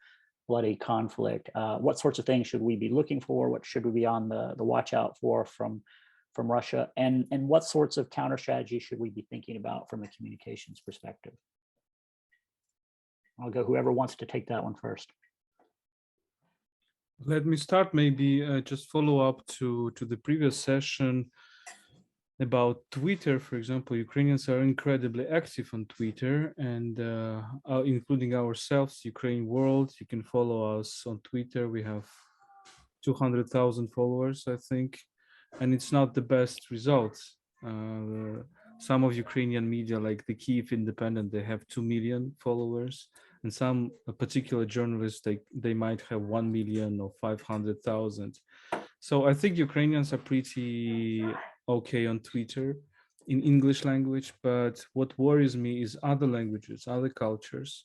bloody conflict. What sorts of things should we be looking for? What should we be on the watch out for from Russia? And what sorts of counter strategies should we be thinking about from a communications perspective? I'll go whoever wants to take that one first. Let me start, maybe just follow up to the previous session about Twitter. For example, Ukrainians are incredibly active on Twitter, and including ourselves, Ukraine World. You can follow us on Twitter. We have 200,000 followers, I think, and it's not the best results. Some of Ukrainian media, like the Kyiv Independent, they have 2 million followers, and some particular journalists, they might have 1 million or 500,000. So I think Ukrainians are pretty okay on Twitter in English language, but what worries me is other languages, other cultures,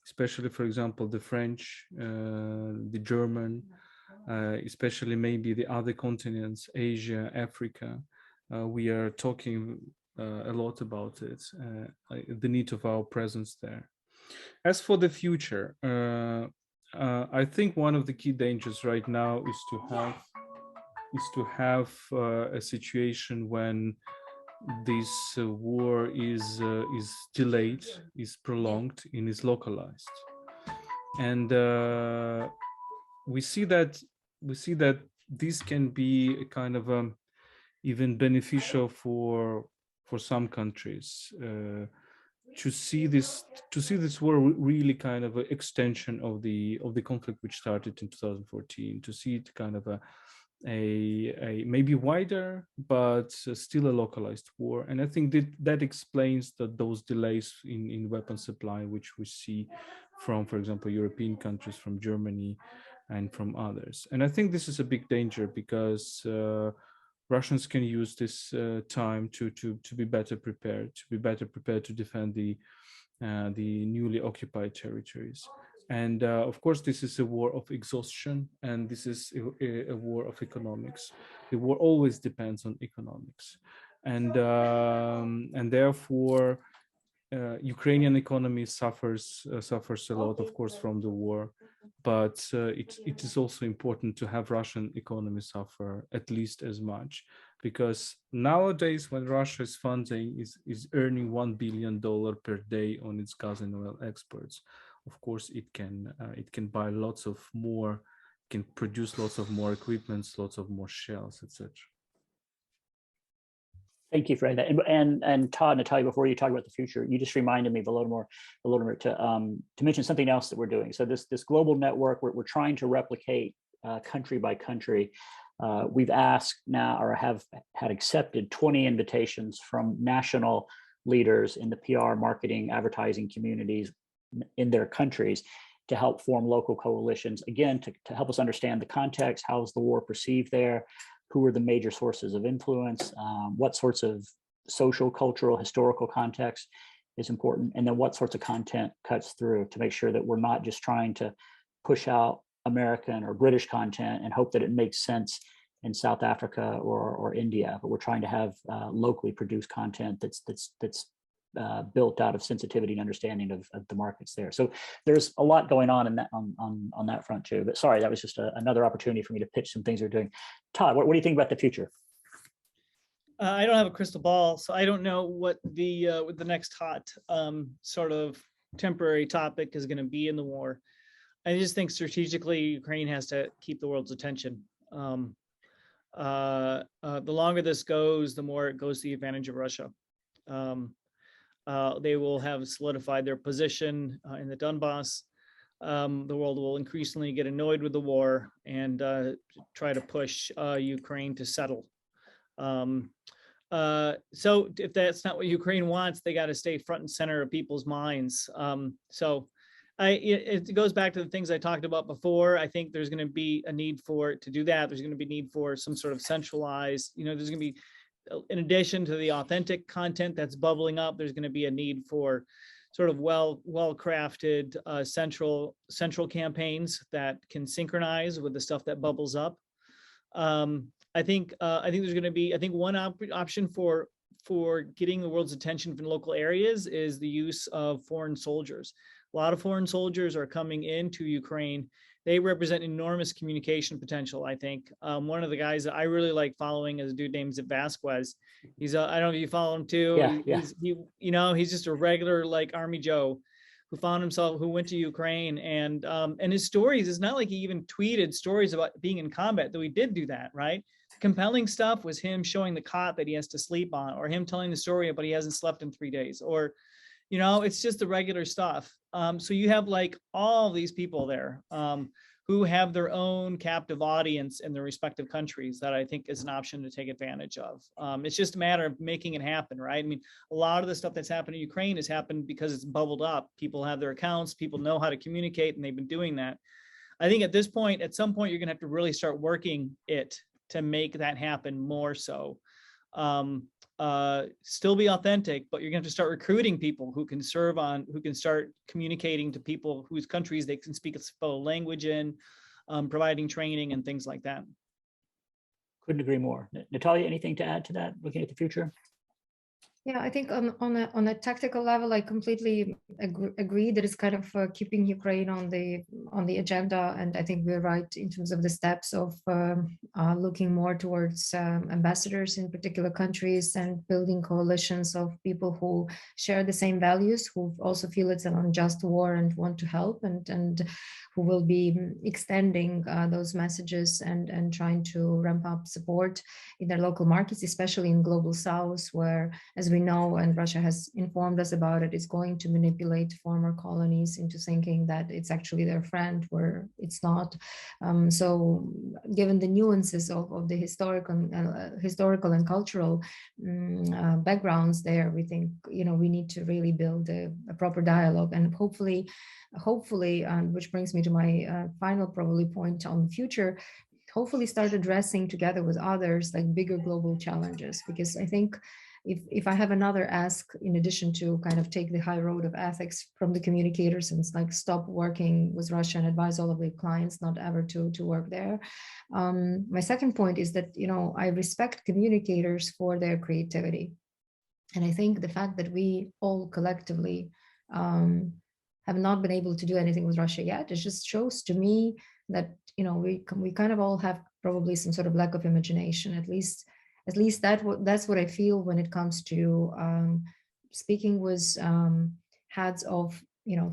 especially, for example, the French, the German, especially maybe the other continents, Asia, Africa. We are talking a lot about it, the need of our presence there. As for the future, I think one of the key dangers right now is to have a situation when this war is delayed, is prolonged, and is localized, and we see that this can be a kind of even beneficial for some countries. To see this war really kind of an extension of the conflict which started in 2014, to see it kind of a maybe wider but still a localized war. And I think that explains those delays in weapon supply which we see from, for example, European countries, from Germany and from others. And I think this is a big danger, because Russians can use this time to be better prepared, to defend the newly occupied territories. And of course, this is a war of exhaustion, and this is a war of economics. The war always depends on economics, and therefore, Ukrainian economy suffers a lot, of course, from the war. But it is also important to have Russian economy suffer at least as much, because nowadays, when Russia is funding is earning $1 billion per day on its gas and oil exports, of course it can buy lots of more, can produce lots of more equipments, lots of more shells, etc. Thank you for that. And Todd, Natalia, before you talk about the future, you just reminded me, Volodymyr, to mention something else that we're doing. So this global network, we're trying to replicate country by country. We've asked now, or have had accepted 20 invitations from national leaders in the PR, marketing, advertising communities in their countries to help form local coalitions, again, to help us understand the context. How is the war perceived there? Who are the major sources of influence? What sorts of social, cultural, historical context is important? And then what sorts of content cuts through, to make sure that we're not just trying to push out American or British content and hope that it makes sense in South Africa or India, but we're trying to have locally produced content that's built out of sensitivity and understanding of the markets there. So there's a lot going on in that on that front too. But sorry, that was just another opportunity for me to pitch some things we're doing. Todd, what do you think about the future? I don't have a crystal ball, so I don't know what the next hot sort of temporary topic is going to be in the war. I just think strategically, Ukraine has to keep the world's attention. The longer this goes, the more it goes to the advantage of Russia. They will have solidified their position in the Donbass. The world will increasingly get annoyed with the war and try to push Ukraine to settle. So if that's not what Ukraine wants, they got to stay front and center of people's minds. It goes back to the things I talked about before. I think there's going to be a need to do that. There's going to be need for some sort of centralized, there's going to be, in addition to the authentic content that's bubbling up, there's going to be a need for sort of well-crafted central campaigns that can synchronize with the stuff that bubbles up. I think there's going to be, one option for getting the world's attention from local areas is the use of foreign soldiers. A lot of foreign soldiers are coming into Ukraine. They represent enormous communication potential, I think. One of the guys that I really like following is a dude named Vasquez. He's I don't know if you follow him too. Yeah. He's just a regular like Army Joe who went to Ukraine, and his stories, it's not like he even tweeted stories about being in combat, though he did do that, right? The compelling stuff was him showing the cot that he has to sleep on, or him telling the story but he hasn't slept in 3 days, or it's just the regular stuff. So you have like all these people there who have their own captive audience in their respective countries that I think is an option to take advantage of. It's just a matter of making it happen, right? I mean, a lot of the stuff that's happened in Ukraine has happened because it's bubbled up. People have their accounts, people know how to communicate, and they've been doing that. I think at some point, you're gonna have to really start working it to make that happen more so. Still be authentic, but you're going to have to start recruiting people who can start communicating to people whose countries they can speak a fellow language in. providing training and things like that. Couldn't agree more. Natalia, anything to add to that, looking at the future? Yeah, I think on a tactical level, I completely agree that it's kind of keeping Ukraine on the agenda, and I think we're right in terms of the steps of looking more towards ambassadors in particular countries and building coalitions of people who share the same values, who also feel it's an unjust war and want to help, and who will be extending those messages and trying to ramp up support in their local markets, especially in global south, where, as we know, and Russia has informed us about it, is going to manipulate former colonies into thinking that it's actually their friend, where it's not. So given the nuances of the historical and cultural backgrounds there, we think, we need to really build a proper dialogue, and hopefully, which brings me to my final probably point on the future, hopefully start addressing together with others like bigger global challenges. Because I think if I have another ask, in addition to kind of take the high road of ethics from the communicators and like stop working with Russia and advise all of the clients not ever to work there. My second point is that, I respect communicators for their creativity. And I think the fact that we all collectively have not been able to do anything with Russia yet, it just shows to me that, we kind of all have probably some sort of lack of imagination. At least that's what I feel when it comes to speaking with heads of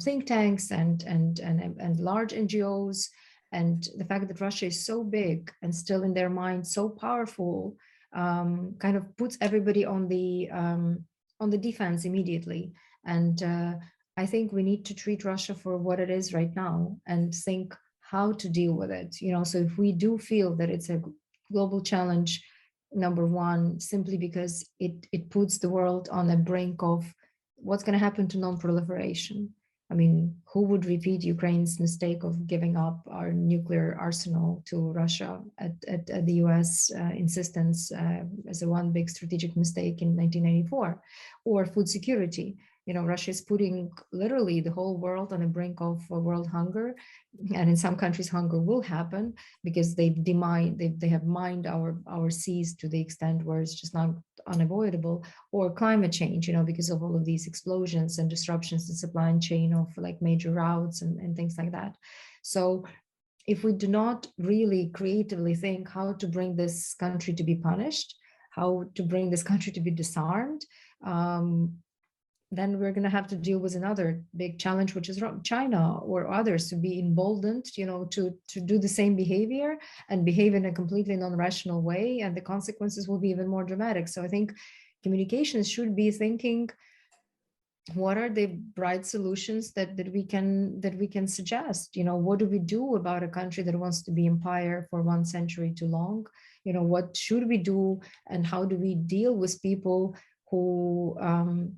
think tanks and large NGOs, and the fact that Russia is so big and still in their mind so powerful, kind of puts everybody on the defense immediately. And I think we need to treat Russia for what it is right now and think how to deal with it. So if we do feel that it's a global challenge, number one, simply because it puts the world on the brink of what's going to happen to non-proliferation. I mean, who would repeat Ukraine's mistake of giving up our nuclear arsenal to Russia at the US insistence as a one big strategic mistake in 1994? Or food security. Russia is putting literally the whole world on the brink of world hunger. And in some countries, hunger will happen because they have mined our seas to the extent where it's just not unavoidable. Or climate change, because of all of these explosions and disruptions in supply chain of like major routes and things like that. So if we do not really creatively think how to bring this country to be punished, how to bring this country to be disarmed, then we're going to have to deal with another big challenge, which is China or others to be emboldened, to do the same behavior and behave in a completely non-rational way. And the consequences will be even more dramatic. So I think communications should be thinking, what are the bright solutions that we can suggest? What do we do about a country that wants to be empire for 1 century too long? What should we do, and how do we deal with people who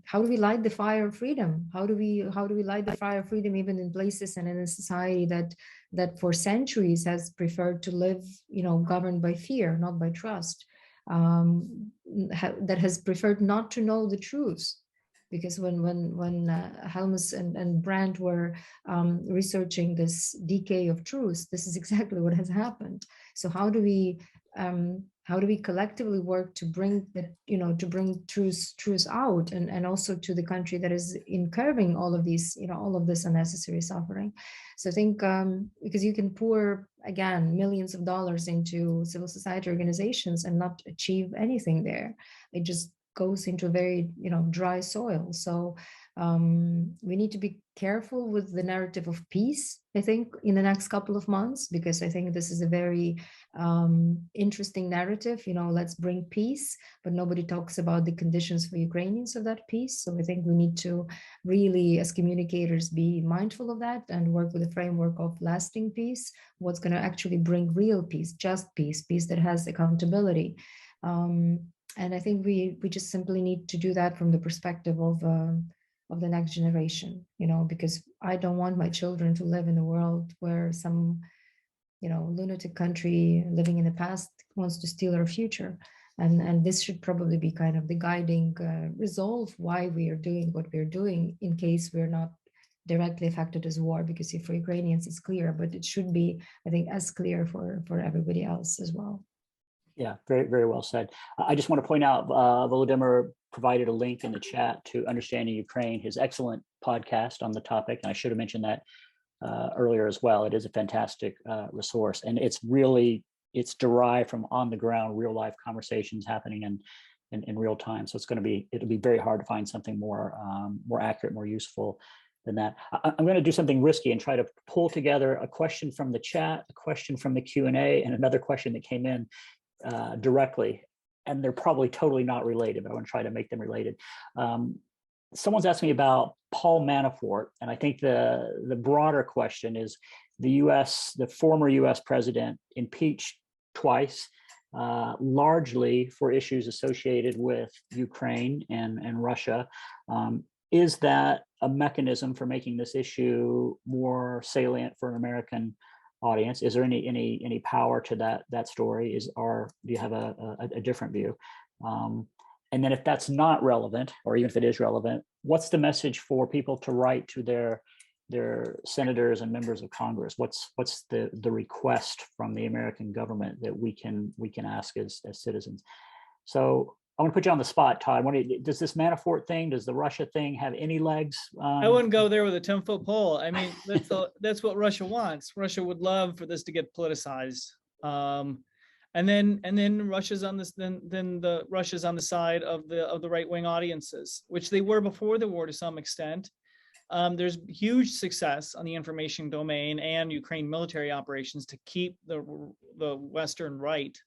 how do we light the fire of freedom? How do we light the fire of freedom even in places and in a society that for centuries has preferred to live, governed by fear, not by trust, that has preferred not to know the truth? Because when Helmus and Brandt were researching this decay of truth, this is exactly what has happened. So how do we collectively work to bring truth out, and also to the country that is incurring all of these, all of this unnecessary suffering? So I think because you can pour again millions of dollars into civil society organizations and not achieve anything there. It just goes into very dry soil. So we need to be careful with the narrative of peace, I think, in the next couple of months, because I think this is a very interesting narrative. Let's bring peace, but nobody talks about the conditions for Ukrainians of that peace. So I think we need to really, as communicators, be mindful of that and work with a framework of lasting peace, what's going to actually bring real peace, just peace that has accountability. And I think we just simply need to do that from the perspective of the next generation, because I don't want my children to live in a world where some, lunatic country living in the past wants to steal our future. And this should probably be kind of the guiding resolve why we are doing what we're doing, in case we're not directly affected as war, because if for Ukrainians it's clear, but it should be, I think, as clear for everybody else as well. Yeah, very, very well said. I just want to point out, Volodymyr provided a link in the chat to Understanding Ukraine, his excellent podcast on the topic. And I should have mentioned that earlier as well. It is a fantastic resource, and it's derived from on the ground, real life conversations happening in real time. So it'll be very hard to find something more accurate, more useful than that. I'm going to do something risky and try to pull together a question from the chat, a question from the Q&A, and another question that came in directly. And they're probably totally not related, but I want to try to make them related. Someone's asked me about Paul Manafort, and I think the broader question is the former US president, impeached twice, largely for issues associated with Ukraine and Russia. Is that a mechanism for making this issue more salient for an American audience? Is there any power to that story? Do you have a different view? And then if that's not relevant, or even if it is relevant, what's the message for people to write to their senators and members of Congress? What's the request from the American government that we can ask as citizens? So I want to put you on the spot, Todd. Does this Manafort thing, does the Russia thing have any legs? I wouldn't go there with a 10-foot pole. I mean, that's what Russia wants. Russia would love for this to get politicized. And then Russia's on this. Then Russia's on the side of the right-wing audiences, which they were before the war to some extent. There's huge success on the information domain and Ukraine military operations to keep the Western right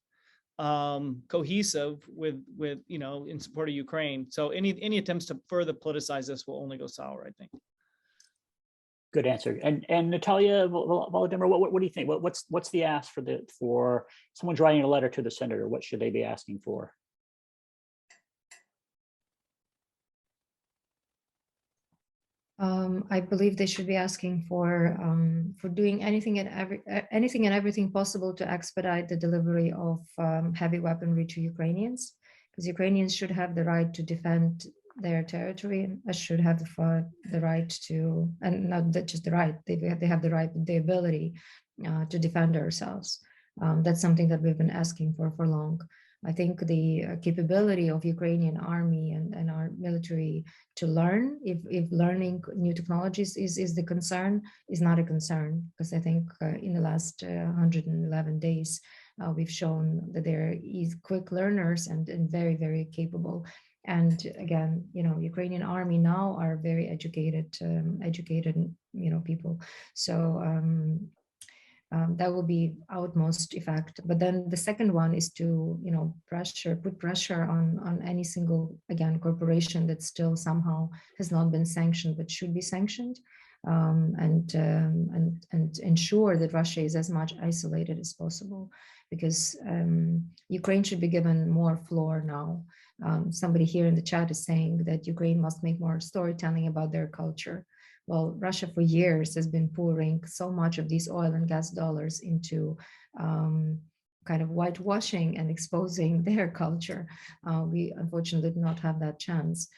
cohesive with in support of Ukraine. So any attempts to further politicize this will only go sour, I think. Good answer. And Natalia, Volodymyr, what do you think? What's the ask for someone's writing a letter to the senator? What should they be asking for? I believe they should be asking for doing anything and everything possible to expedite the delivery of heavy weaponry to Ukrainians, because Ukrainians should have the right to defend their territory, should have the right to, and not just the right, they have the right, but the ability to defend ourselves. That's something that we've been asking for long. I think the capability of Ukrainian army and our military to learn, if learning new technologies is the concern, is not a concern, because I think in the last 111 days, we've shown that they're quick learners and very, very capable. And again, Ukrainian army now are very educated people. So that will be utmost effect. But then the second one is to, put pressure on any single, again, corporation that still somehow has not been sanctioned but should be sanctioned, and ensure that Russia is as much isolated as possible, because Ukraine should be given more floor now. Somebody here in the chat is saying that Ukraine must make more storytelling about their culture. Well, Russia for years has been pouring so much of these oil and gas dollars into kind of whitewashing and exposing their culture. We unfortunately did not have that chance.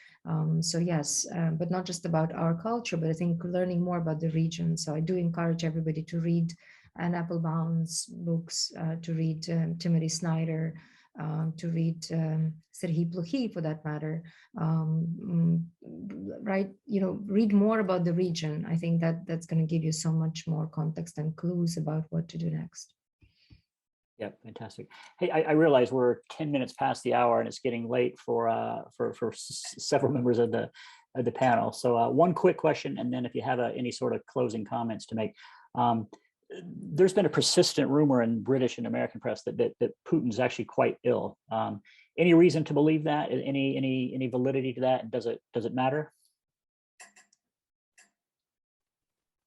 So yes, but not just about our culture, but I think learning more about the region. So I do encourage everybody to read Anne Applebaum's books, to read Timothy Snyder, to read Serhiy Plokhy, for that matter, right? Read more about the region. I think that's going to give you so much more context and clues about what to do next. Yeah, fantastic. Hey, I realize we're 10 minutes past the hour and it's getting late for several members of the panel. So one quick question, and then if you have any sort of closing comments to make. There's been a persistent rumor in British and American press that Putin's actually quite ill. Any reason to believe that? Any validity to that? Does it matter?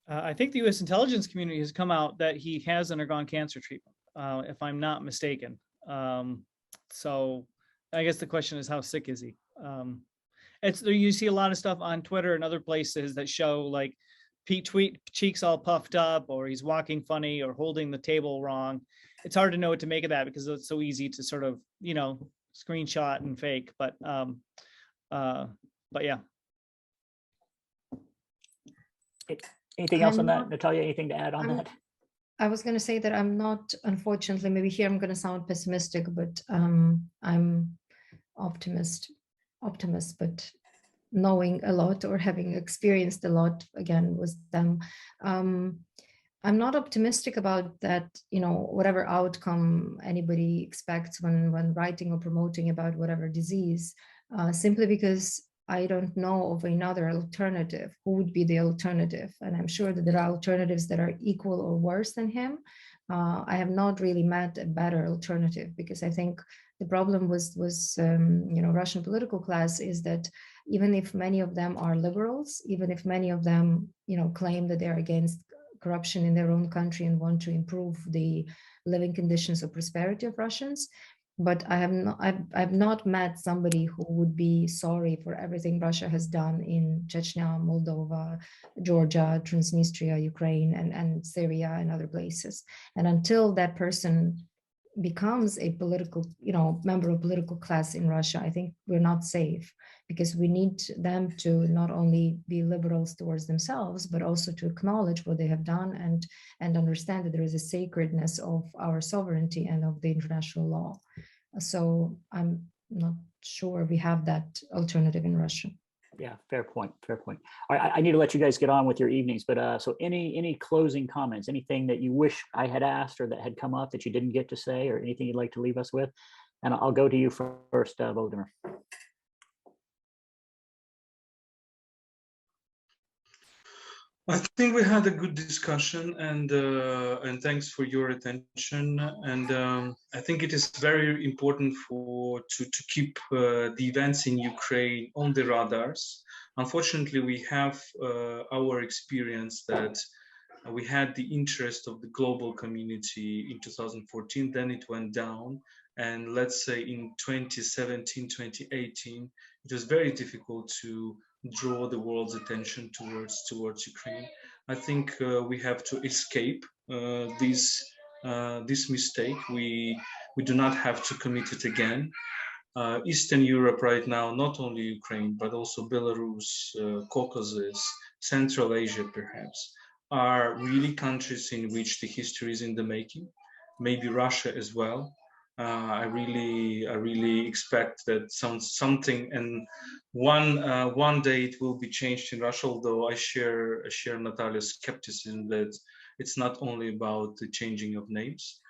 I think the U.S. intelligence community has come out that he has undergone cancer treatment, if I'm not mistaken. So I guess the question is, how sick is he? You see a lot of stuff on Twitter and other places that show like Pete cheeks all puffed up, or he's walking funny, or holding the table wrong. It's hard to know what to make of that because it's so easy to sort of screenshot and fake. But yeah. Anything else I'm on that, not- Natalia? Anything to add on I'm- that? I was going to say that I'm not, unfortunately, maybe here I'm going to sound pessimistic, but I'm optimist, but knowing a lot or having experienced a lot again with them. I'm not optimistic about that, whatever outcome anybody expects when writing or promoting about whatever disease, simply because I don't know of another alternative. Who would be the alternative? And I'm sure that there are alternatives that are equal or worse than him. I have not really met a better alternative, because I think the problem was Russian political class is that even if many of them are liberals, even if many of them claim that they're against corruption in their own country and want to improve the living conditions or prosperity of Russians, but I've not met somebody who would be sorry for everything Russia has done in Chechnya, Moldova, Georgia, Transnistria, Ukraine, and Syria and other places. And until that person becomes a political, member of political class in Russia, I think we're not safe, because we need them to not only be liberals towards themselves, but also to acknowledge what they have done and understand that there is a sacredness of our sovereignty and of the international law. So I'm not sure we have that alternative in Russia. Yeah, fair point. Fair point. All right, I need to let you guys get on with your evenings, but so any closing comments, anything that you wish I had asked or that had come up that you didn't get to say, or anything you'd like to leave us with? And I'll go to you first, Volodymyr. I think we had a good discussion, and thanks for your attention. And I think it is very important to keep the events in Ukraine on the radars. Unfortunately, we have our experience that we had the interest of the global community in 2014, then it went down. And let's say in 2017, 2018, it was very difficult to draw the world's attention towards Ukraine. I think we have to escape this mistake. We do not have to commit it again. Eastern Europe right now, not only Ukraine, but also Belarus, Caucasus, Central Asia perhaps, are really countries in which the history is in the making. Maybe Russia as well. I really expect that something, and one day it will be changed in Russia. Although I share Natalia's skepticism that it's not only about the changing of names,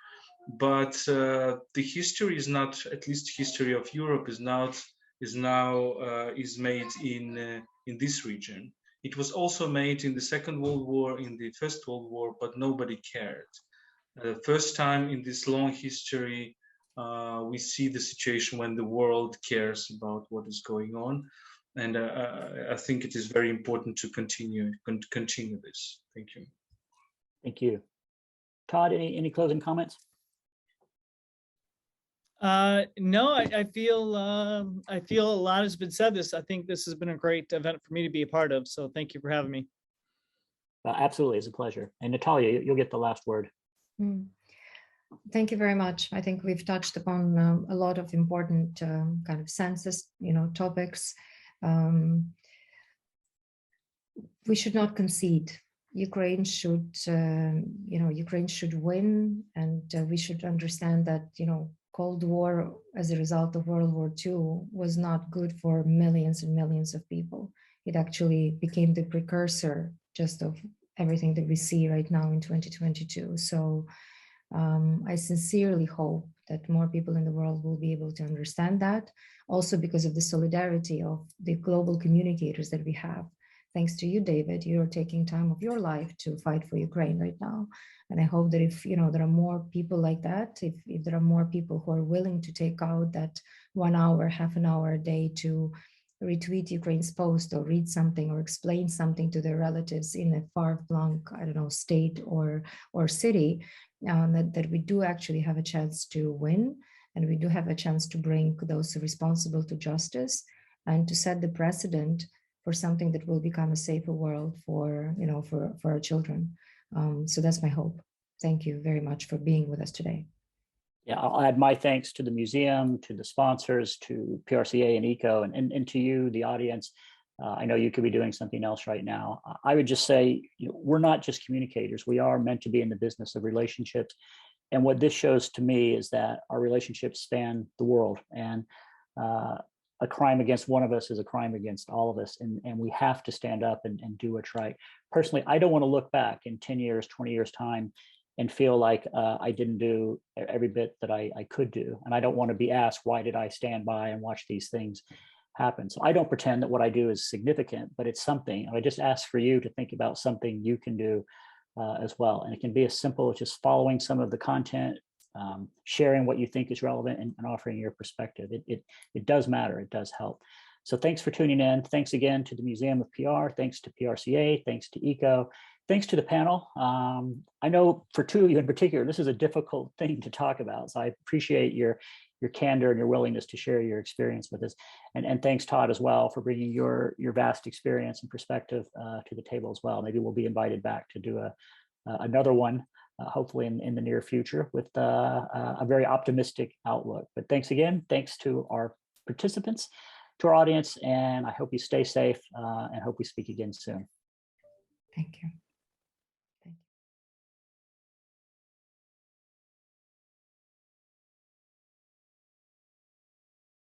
but the history is not, at least history of Europe is made in this region. It was also made in the Second World War, in the First World War, but nobody cared. First time in this long history, we see the situation when the world cares about what is going on, and I think it is very important to continue this. Thank you. Thank you. Todd, any closing comments? No, I feel a lot has been said. I think this has been a great event for me to be a part of. So thank you for having me. Absolutely, it's a pleasure. And Natalia, you'll get the last word. Thank you very much. I think we've touched upon a lot of important kind of census, topics. We should not concede. Ukraine should, Ukraine should win, and we should understand that, Cold War as a result of World War II was not good for millions and millions of people. It actually became the precursor just of everything that we see right now in 2022. So I sincerely hope that more people in the world will be able to understand that, also because of the solidarity of the global communicators that we have. Thanks to you, David, you're taking time of your life to fight for Ukraine right now. And I hope that if there are more people like that, if there are more people who are willing to take out that 1 hour, half an hour a day to retweet Ukraine's post or read something or explain something to their relatives in a far-flung, state or city, that we do actually have a chance to win, and we do have a chance to bring those responsible to justice and to set the precedent for something that will become a safer world for our children. So that's my hope. Thank you very much for being with us today. Yeah, I'll add my thanks to the museum, to the sponsors, to PRCA and ECO, and to you, the audience. I know you could be doing something else right now. I would just say, we're not just communicators. We are meant to be in the business of relationships. And what this shows to me is that our relationships span the world, and a crime against one of us is a crime against all of us. And we have to stand up and do what's right. Personally, I don't want to look back in 10 years, 20 years time and feel like I didn't do every bit that I could do. And I don't want to be asked, why did I stand by and watch these things happen? So I don't pretend that what I do is significant, but it's something. And I just ask for you to think about something you can do as well. And it can be as simple as just following some of the content, sharing what you think is relevant, and offering your perspective. It does matter. It does help. So thanks for tuning in. Thanks again to the Museum of PR. Thanks to PRCA. Thanks to ECO. Thanks to the panel. I know for two of you in particular, this is a difficult thing to talk about. So I appreciate your candor and your willingness to share your experience with us. And thanks, Todd, as well, for bringing your vast experience and perspective to the table as well. Maybe we'll be invited back to do another one, hopefully in the near future, with a very optimistic outlook. But thanks again. Thanks to our participants, to our audience, and I hope you stay safe and hope we speak again soon. Thank you.